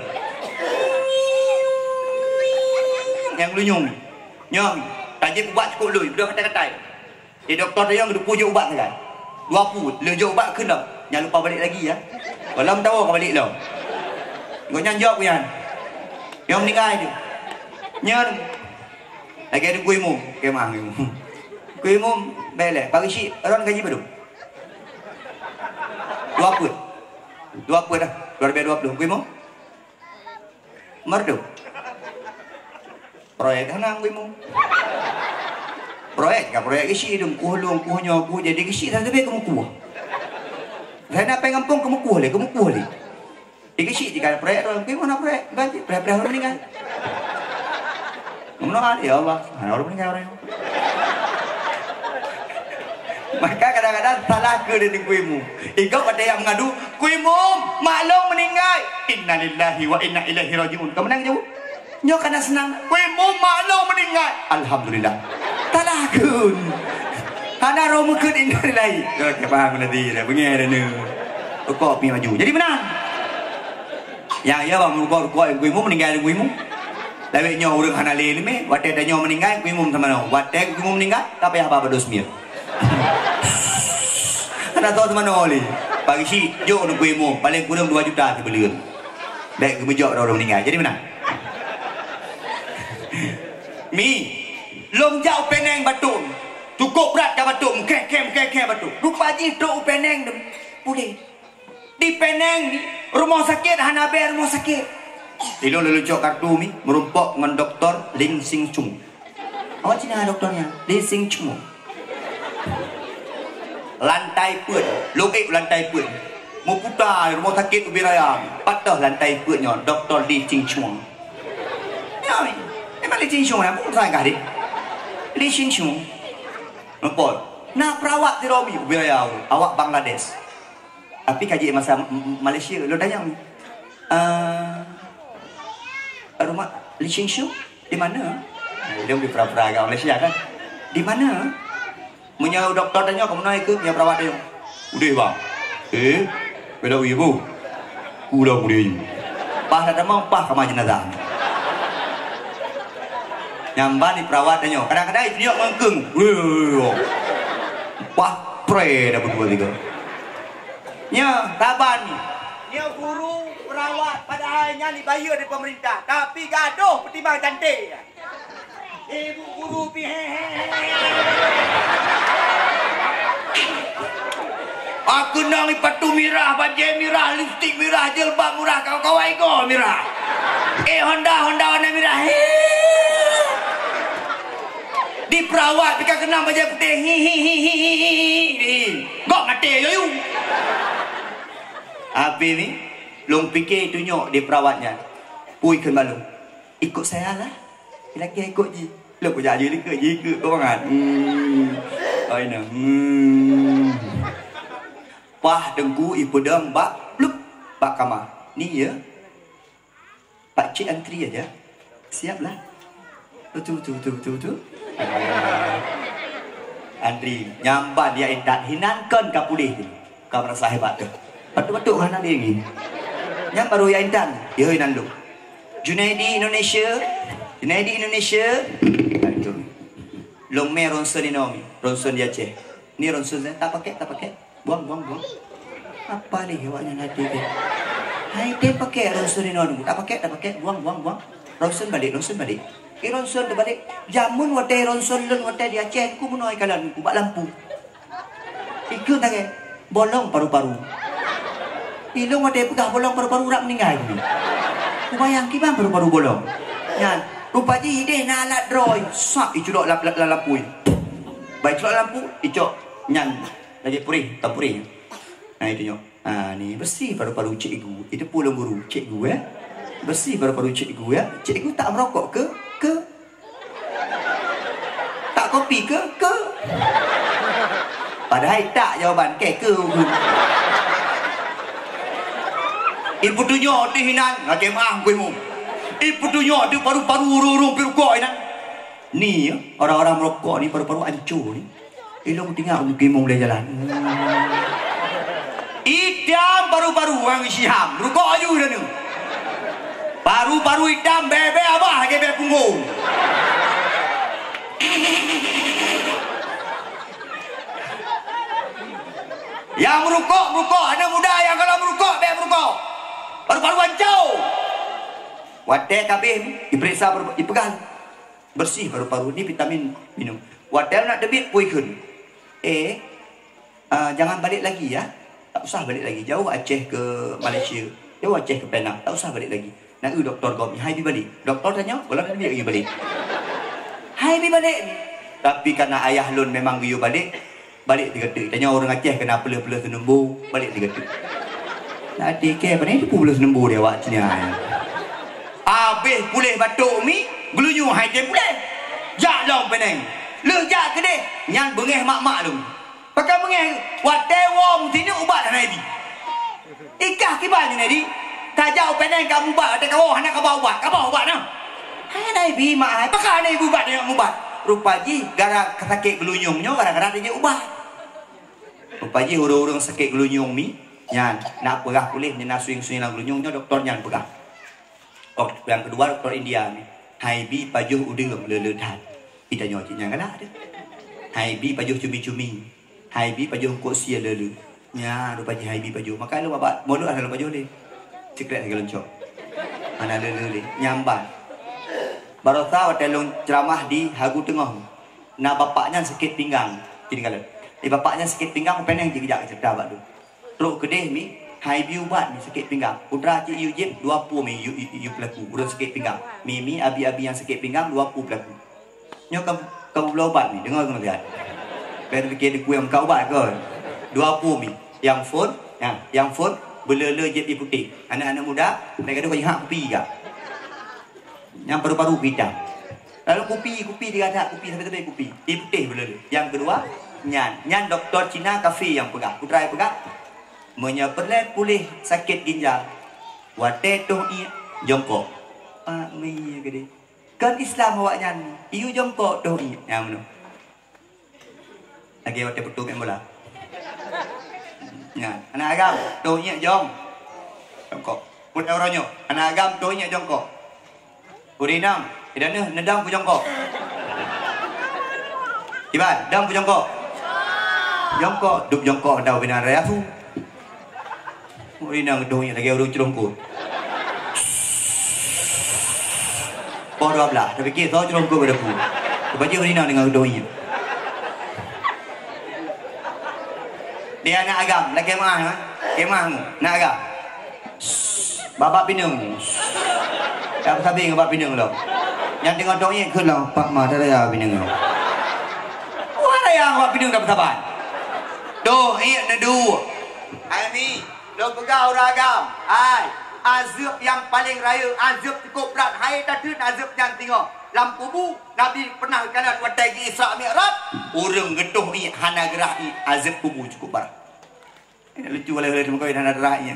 Yang lunyung. Nyong, tajik ubat cukup lui, dah kata-kata. Doktor dia yang pujuk ubat kan. 20, lejak ubat kena. Jangan lupa balik lagi ya. Kalau tahu kau balik lah. Kau nyanjak punya. Yang meninggal dia. Nyan lagi ada kuih mum, kemah ni. Kuih mum, bela. Pagi si, orang gaji berapa? 20 dah. 2020. Kuih mum? Merdu. Proyek mana kuih mum? Proyek, proyek isi dong. Kuh long, kuh nyaw, kuh jadi isi. Tapi kamu kuh. Saya nak pengen kampung kamu kuh le. Isi jika proyek orang kuih mana proyek? Gaji, proyek orang meninggal. Menolak ya Allah, orang meninggal orang. Maka kadang-kadang salah ke dari kuimu. Ikau ada yang mengadu, kuimu maklum meninggal. Innalillahi wa inna ilaihi rajiun. Kau menang jauh? Nyok kena senang. Kuimu maklum meninggal. Alhamdulillah. Salah ke. Hana romu ke innalillahi. Kau faham nanti dah. Bengi dah ni. Kau pergi maju. Jadi menang. Yang ya bang, kau kuimu meninggal kuimu. Tapi nyawa orang hana lele me, wadah dah nyawa meninggal, kuimum sama no. Wadah kuimum meninggal, tapi apa dos mir. Hana tahu sama no le. Pagi si, jauh nak kuimum, paling kurang 2 juta tu belian. Baik kemejak orang meninggal, jadi mana? Mi, lom jauh peneng batuk, cukup berat dah batuk, kem batuk. Rupa ji tu peneng tu, boleh. Di peneng rumah sakit, hana bayar rumah sakit. Tilo lelucok kartu mi merumpok dengan doktor Ling Sing Chung. Awak cina doktornya Ling Sing Chung. Lantai pun, logik lantai pun. Mau putar rumah sakit Ubi Raya, patah lantai punnya doktor Ling Sing Chung. Ya mi, memang Ling Sing Chung lah, bukan saya kah dia. Ling Sing Chung. Nampak? Nak perawat di Romi Ubi Raya, awak Bangladesh. Tapi kaji masa Malaysia, lo tanya mi. Rumah Lee Ching Shu di mana? Dia di pera-pera agak Malaysia kan? Di mana? Punya doktor tanya kamu naik ke? Punya perawat dia. Udah bang. Bela ibu. Udah udah. Pah ada mau pah kamar jenazah. Nyamban di perawat tanya. Kadang-kadang itu dia mengkeng. Pah pre dah berdua tiga. Nya taban ni. Dia guru perawat padahalnya dibayar dari pemerintah, tapi gaduh pertimbang cantik. Ibu guru aku nang patu mirah, baju mirah, lipstik mirah, jilbab murah, kau ego mirah. Honda warna mirah. Di perawat pika kena baju putih. Gok mati yo. Habis ni, long fikir tunjuk di perawatnya. Pui ke malu. Ikut saya lah. Lelaki ikut je. Lo kau jadi ikut je ikut kau bangat. Ai nah. Pah dengku ibu deng bak plup bak kamar. Ni ya. Pak cik antri aja. Siaplah. Betul. Antri nyamban dia indat hinankan kapulih tu. Kau merasa hebat tu. Betul kan dia ni. Yang baru ya indan. Ya hinan lu. Junaidi Indonesia. Itu. Long me ronson ni nomi. Ronson dia Aceh. Ni ronson saya tak pakai. Buang. Apa ni hewanya nanti dia? Hai dia pakai ronson ni nomi. Tak pakai. Buang. Ronson balik. Ronson dah balik. Jamun watai ronson lun watai dia Aceh. Ku menoi kalan ku bak lampu. Ikut tangan. Bolong paru-paru. Ilung watai pegah bolong paru-paru rak meninggal ni. Ku bayang ki bang paru-paru bolong. Yan. Rupanya ide na alat droid. Sak icuk lampu. Baik celok lampu, icuk nyan. Lagi purih, tak purih. Nah itu nyok. Ni bersih paru-paru cikgu. Itu pulang guru cikgu ya. Bersih paru-paru cikgu ya. Cikgu tak merokok ke? Tak kopi ke? Padahal tak jawapan ke. Ibu tunjuk di hinan ngake mah kuimu. Ibu tunjuk di paru-paru urung pirukoi nan. Ni ya, orang-orang merokok ni paru-paru hancur ni. Ilmu tinggal ukimung dia jalan. Idam paru-paru orang Syiham. Rukok aju dah ni. Paru-paru idam bebe abah ke bebe punggung. Yang merukok, anak muda yang kalau merukok, bebe merukok. Paru-paru hancur. Wadah kabin diperiksa dipegang. Bersih paru-paru ni vitamin minum. Wadah nak debit puikun. Jangan balik lagi ya. Tak usah balik lagi. Jauh Aceh ke Malaysia. Jauh Aceh ke Penang. Tak usah balik lagi. Nak doktor kau ni. Hai pergi balik. Doktor tanya, boleh nak lagi balik. Hai pergi balik. Tapi karena ayah lun memang guyu balik. Balik 3 detik. Tanya orang Aceh kena pela-pela senembur. Balik 3 detik. Adik ke apa ni? Dia pula senembur dia awak sini. Habis pulih batuk mi. Gelunyu hai dia pulih. Jak long peneng. Lejak ke deh. Yang bengeh mak-mak lu. Pakai bengeh. Watai wong sini ubat dah Nabi. Ikah kibanya Nabi. Tajau peneng kamu ubat. Watai kawah nak kau ubat. Kau ubat nah. Hai Nabi mak hai. Pakai Nabi ubat dia ubat. Rupaji gara sakit gelunyungnya gara-gara dia ubat. Rupaji urung-urung sakit gelunyung mi. Nyan nak pegah pulih ni nak swing-swing lang gelunyungnya doktor nyan pegah. Oh, yang kedua doktor India ni. Hai bi pajuh udeng leledat. Kita nyoci yang kan ada. Hai bi pajuh cumi-cumi. Hai bi pajuh kok sia lele. Nya rupanya hai bi pajuh. Maka lu bapak molok ada pajuh ni. Secret lagi loncok. Mana lele nyamban. Baru tahu ada long ceramah di Hagu Tengah. Nah bapaknya sakit pinggang. Jadi kalau bapaknya sakit pinggang peneng je cerita bak tu. Teruk kedeh mi hai bi ubat ni sakit pinggang. Putra cik yu jip 20 mi yu pelaku. Urang sakit pinggang. Mimi abi-abi yang sakit pinggang 20 pelaku. Nyo kamu bela ubat ni dengar kena lihat. Kau fikir aku yang kau ubat ke? 20 mi. Yang phone belele jip di putih. Anak-anak muda mereka ada hak kopi ke? Yang paru-paru kita. Lalu kopi dia ada kopi sampai kopi. Di putih belele. Yang kedua nyan doktor Cina kafe yang pegang. Putra yang pegang. Menyeperlet pulih sakit ginjal. Wate toh i jongkok. Mi gede. Kan Islam awak nyan. Iu jongkok toh i. Yang mana? Lagi wate petung yang bola. Nyan. Anak agam toh i jong. Jongkok. Put orangnya. Anak agam toh i jongkok. Urinam. Idana nedang pu jongkok. Iban, dang pu jongkok. Jongkok, duk jongkok dah benar raya tu. Urinam gedungnya lagi urung cerungkut. Oh 12, tapi kita tahu cerungkut berdebu. Baca urinam dengan gedungnya. Dia anak agam, lagi kemah, nak agam. Bapak pinung. Tak sabi dengan bapak pinung lo. Yang tengok dongnya ke lah, Pak Mah dah raya pinung lo. Wah raya bapak pinung dah bersabar. Doh, iya nedu. Hai mi. Lo pegau ragam. Hai. azab yang paling raya, azab cukup berat. Hai tadi azab yang tengok. Lam kubur Nabi pernah kala watai Isra Mi'raj, urang getuh ni hana gerah ni azab kubur cukup berat. Lucu oleh kau hana gerah ni.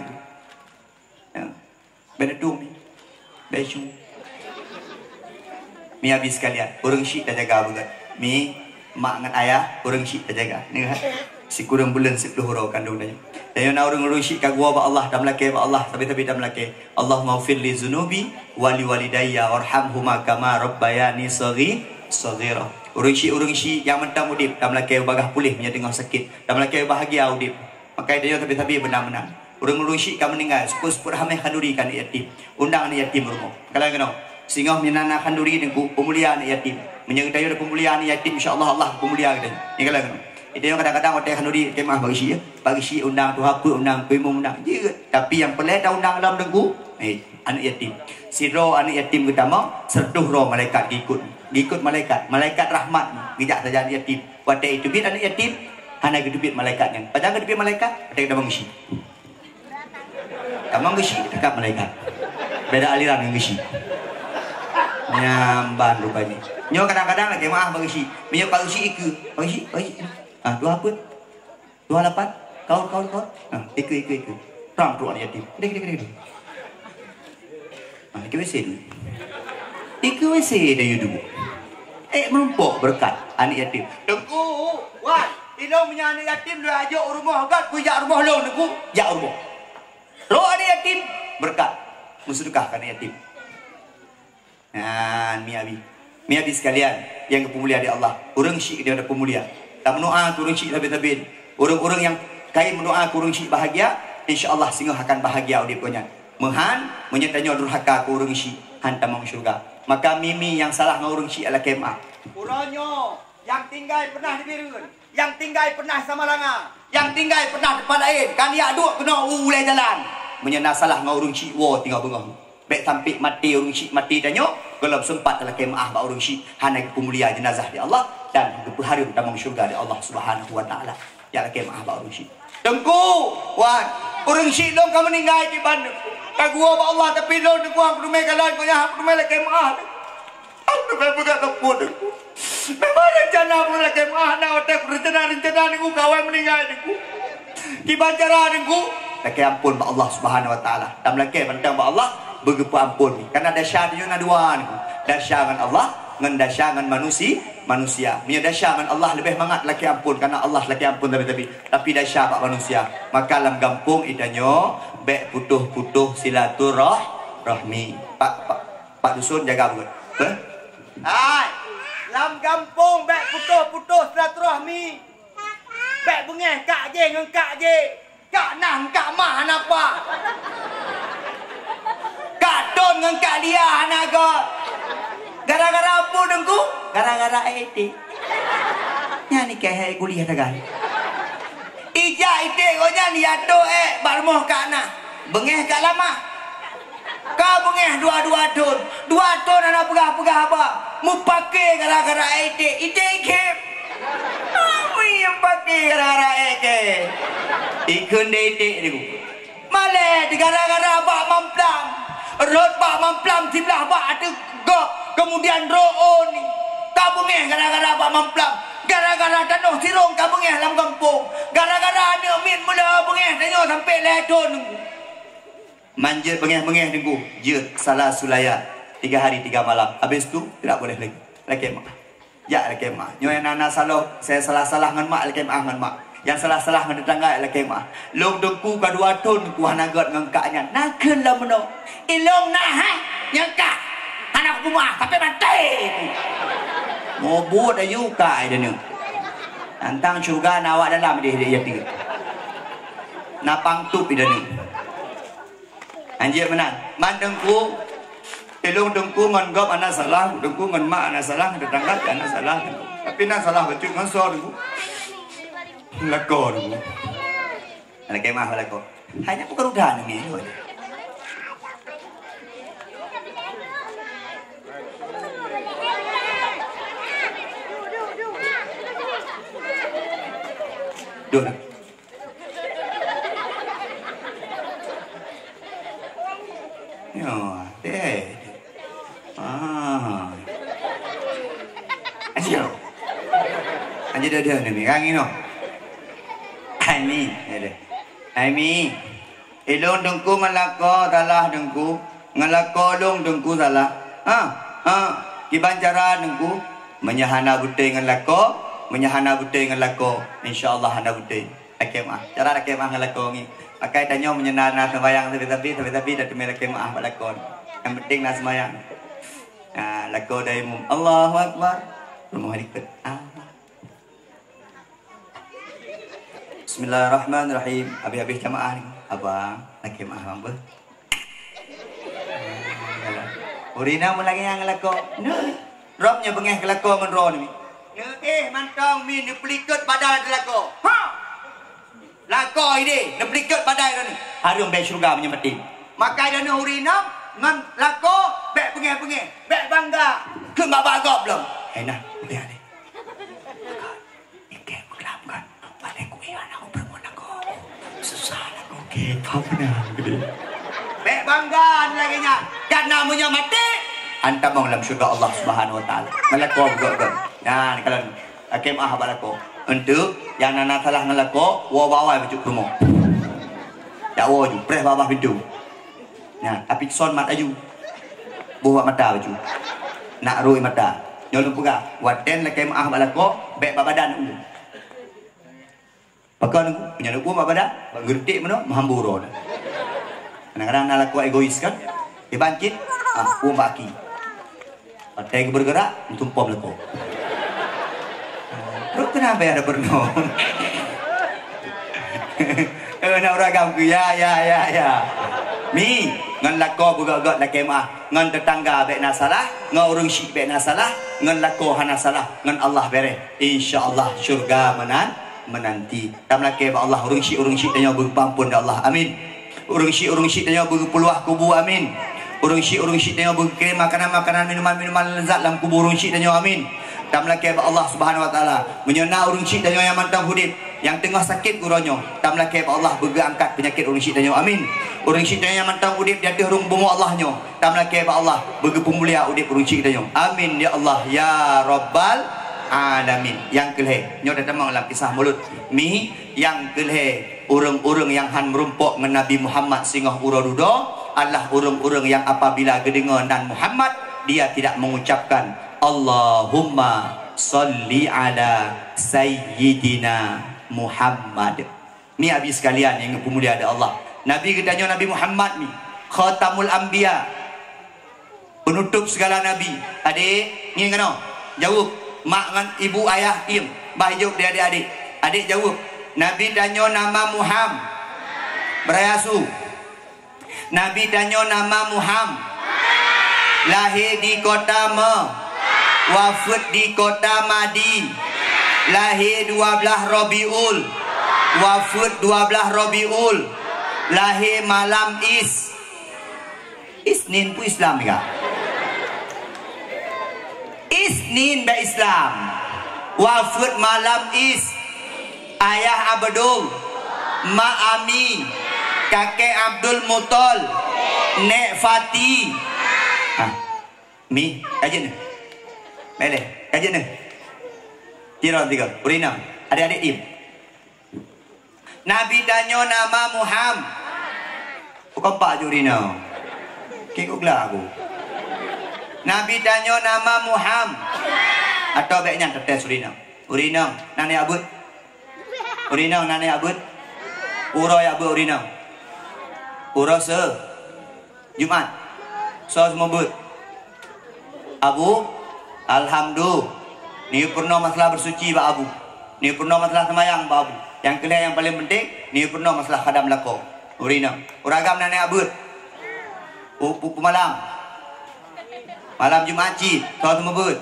Benedung ni. Beju. Mi habis sekalian, orang syik dah jaga banget. Mi mak dengan ayah, orang syik dah jaga. Ni si kurang bulan 10 orang kandung dah. Dan yang orang syik kagua ba Allah, dah melaki ba Allah, tapi dah melaki. Allahumma ufir li zunubi wali walidayya warhamhuma kama rabbayani saghira. Orang syik yang mentang udip, dah melaki bagah pulih punya tengah sakit, dah melaki bahagia udip. Maka dia tapi benar-benar. Orang syik kan meninggal, sepur hamil kanduri kan yatim. Undang anak yatim rumah. Kalau kena sehingga menanahkan diri dengan pemuliaan yatim. Menyertai pemuliaan yatim, insya-Allah Allah pemulia kita. Ni kalau kena. Itu yang kadang-kadang hotel kanduri kemah bagi si undang tu apa undang pemung undang je. Tapi yang pelik dah undang dalam dengku, anak yatim. Si roh anak yatim kita mau serduh roh malaikat ikut malaikat rahmat ngejak saja anak yatim. Waktu itu bit anak yatim hana gedubit malaikatnya. Padahal gedubit malaikat ada kita mengisi. Kamu ngisi dekat malaikat. Beda aliran yang ngisi. Nyamban rupanya. Nyo kadang-kadang lagi maaf bagi si. Minyak bagi si iku. Bagi si. Dua apa? 28. Kawan. Iku. Perang tuan yatim. Dek. Iku WC dulu. Iku WC dah yudu. Menumpuk berkat anak yatim. Tengku, wan. Ilong punya anak yatim dia ajak rumah kat ku jak rumah long tengku. Jak rumah. Roh anak yatim berkat. Musudukah anak yatim. Mi abi sekalian yang kepemuliaan di Allah. Orang syik dia ada pemulia. Tak mendoa orang syik tabit-tabit. Orang-orang yang kaya mendoa orang syik bahagia, insya-Allah singgah akan bahagia dia punya. Mehan menyertanya durhaka ke orang syik hantam masuk syurga. Maka mimi yang salah dengan orang syik adalah kemah. Uranyo yang tinggal pernah di Birun, yang tinggal pernah Samaranga, yang tinggal pernah depan lain. Kan dia duk kena ulai jalan. Menyena salah dengan orang syik wo tinggal bengah. Baik sampai mati orang syik mati tanya kalau sempat dalam kemah ba orang syik hana pemulia jenazah di Allah dan berharum dalam syurga di Allah Subhanahu wa taala. Ya kemah ba orang syik. Tengku, wan, orang syik dong kamu meninggal di Bandung. Kagua ba Allah tapi dong tengku aku rumah kalan ko ya aku rumah kemah. Aku berbuat tengku. Memang rencana aku la kemah na otak rencana niku kawan meninggal niku. Di bancara niku tak ampun ba Allah Subhanahu wa taala. Dan laki mentang ba Allah begitu ampun. Karena dasar dia na dua ni. Dasar dengan Allah, dengan dasar dengan manusia. Punya dasar dengan Allah lebih mangat laki ampun karena Allah laki ampun tapi dasar pak manusia. Maka dalam kampung idanyo bek putuh-putuh silaturahmi. Pak dusun jaga betul. Hai. Dalam kampung bek putuh-putuh silaturahmi. Bek bengeh kak je dengan kak je. Kak nah kak mah napa? Don dengan kak dia naga. Gara-gara apa dengku? Gara-gara IT. Nya ni kaya kuliah tagal. Ija IT gonya ni ado barmoh kana. Bengeh kak lama. Kau bengeh dua ton. 2 ton anak pegah-pegah apa? Mu pakai gara-gara IT. IT ikip. Apa yang pakai gara-gara IT? Ikun IT dengku. Malah gara-gara apa mamplam. Rot bak mamplam sebelah bak ada gok. Kemudian roon ni. Kabungeh gara-gara bak mamplam. Gara-gara tanah sirong kabungeh dalam kampung. Gara-gara ada min mula bengeh tanya sampai ledon. Manja bengeh-bengeh nunggu. Je salah sulaya. 3 hari 3 malam. Habis tu tidak boleh lagi. Lagi mak. Ya lagi mak. Nyo yang nana salah. Saya salah-salah dengan mak lagi mak dengan mak. Yang salah-salah dengan tetangga lagi mak. Long dengku ka 2 ton ku hanagot dengan kaknya. Nakeun lah meno. Ilong nah nyangka anak rumah tapi mati. Mau buat ayu kai dia ni. Tantang syurga nawak dalam dia tiga. Napang tup dia ni. Anjir menang. Mandengku ilong dengku ngan gop anak salah, dengku ngan mak anak salah, tetangga anak salah. Tapi nak salah betul ngan so dengku. Lakon. Anak kemah lakon. Hanya bukan udah ni. Duh. Asyik. Anjir dia ni. Kang ini. Ini ada. Aimi. Ilong dengku ngalako salah dengku. Ngalako long dengku salah. Kiban cara dengku menyahana butai ngalako, menyahana butai ngalako. Insyaallah hana butai. Akemah. Cara akemah ngalako ni. Pakai tanya menyenana sembahyang tapi dah temel akemah balakon. Yang penting nak sembahyang. Lako dari Allahu Akbar. Rumah dikit. Bismillahirrahmanirrahim. Habis-habis jamaah ni. Abang, nak kemah apa? Urina mun lagi yang lako. Robnya bengeh kelako men ro ni. Mantang min diplikut badai lako. Lako ide, diplikut badai ni. Harum be syurga punya mati. Makai dana urina ngan lako bek bengeh-bengeh, bek bangga. Ke mak bagok belum? Nah, biar ni. Ikek kelapkan. Pada ku ana bermon aku. Susah aku ke apa gede. Bek bangga lagi nya. Dan namanya mati. Anta mau dalam syurga Allah Subhanahu wa taala. Melako gok-gok. Nah, kalau kemah balako. Untuk yang nana salah ngelako, wa bawa baju rumah. Ya wa ju, preh bawah pintu. Nah, tapi son mat aju. Buat mata baju. Nak rui mata. Nyolong puga. Waden la kemah balako, bek badan umum. Pakai punya nak buat badan, gertik mana mahamburo. Kadang-kadang nak laku egois kan? Dia bangkit, buat baki. Partai bergerak, tumpah belakang. Terus kenapa ada pernah? Nak beragam ke? Ya. Mi, ngan laku bergerak nak kemah. Ngan tetangga bek nak salah, ngan orang syik bek nak salah, ngan laku hana salah, ngan Allah beres. InsyaAllah syurga menanti. Tam laki Allah orang syik tanya berpampun Allah. Amin. Orang syik tanya berpeluah kubur. Amin. Orang syik tanya berkirim makanan minuman lezat dalam kubur orang syik tanya. Amin. Tam laki Allah Subhanahu wa taala menyena orang syik tanya yang mantang hudip, yang tengah sakit guronyo. Tam laki Allah berangkat penyakit orang syik tanya. Amin. Orang syik tanya yang mantang hudip dia derung bumu Allahnya. Tam laki Allah bergepemulia hudip orang syik tanya. Amin ya Allah ya Rabbal alamin. Yang kelih nyo datang dalam kisah mulut mi yang kelih urang-urang yang han merumpok dengan Nabi Muhammad singah uradudo adalah urang-urang yang apabila gedengar dan Muhammad dia tidak mengucapkan Allahumma salli ala sayyidina Muhammad. Ni habis sekalian yang pemulia ada Allah. Nabi katanya Nabi Muhammad ni khatamul anbiya, penutup segala nabi. Adik ni kena jawab. Mak dengan ibu ayah im. Bah jawab dia adik-adik. Adik jawab. Nabi tanya nama Muhammad. Berayasu. Nabi tanya nama Muhammad. Lahir di kota wafat di kota Madi. Lahir 12 Rabiul. Wafat 12 Rabiul. Lahir malam Isnin pun Islam enggak? Isnin ba Islam. Wafat malam Ayah Abdul, Mak Ami, kakek Abdul Mutol, Nek Fati. Mi, kajian ni. Boleh, kajian ni. Tiga, Urina. Adik-adik im. Nabi tanya nama Muhammad. Bukan Pak Urina. Kikuk lah aku. Nabi tanya nama Muhammad. Atau baiknya tetes Urina. Urina, nani abut. Urina nani abut. Uro ya abut Urina. Uro Jumat. Semua but. Abu, alhamdulillah. Ni pernah masalah bersuci ba Abu. Ni pernah masalah semayang ba Abu. Yang kelihatan yang paling penting, ni pernah masalah khadam lako. Urina. Uragam nani abut. Malam. Malam Jumat Cid. Semua but.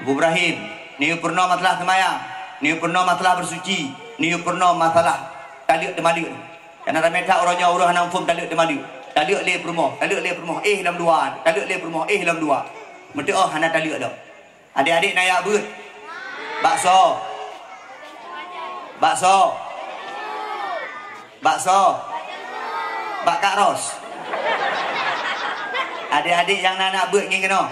Abu Ibrahim. Ni pernah masalah semayang. Ni pernah masalah bersuci. Ni pernah masalah taliuk temaliuk. Karena ramai tak orangnya orang hanam fum taliuk temaliuk. Taliuk le perumah, taliuk le perumah. Dalam dua. Taliuk le perumah. Dalam dua. Mesti hana taliuk dah. Adik-adik naik but. Bakso. Bak Kak Ros. Adik-adik yang nak but ngin kena.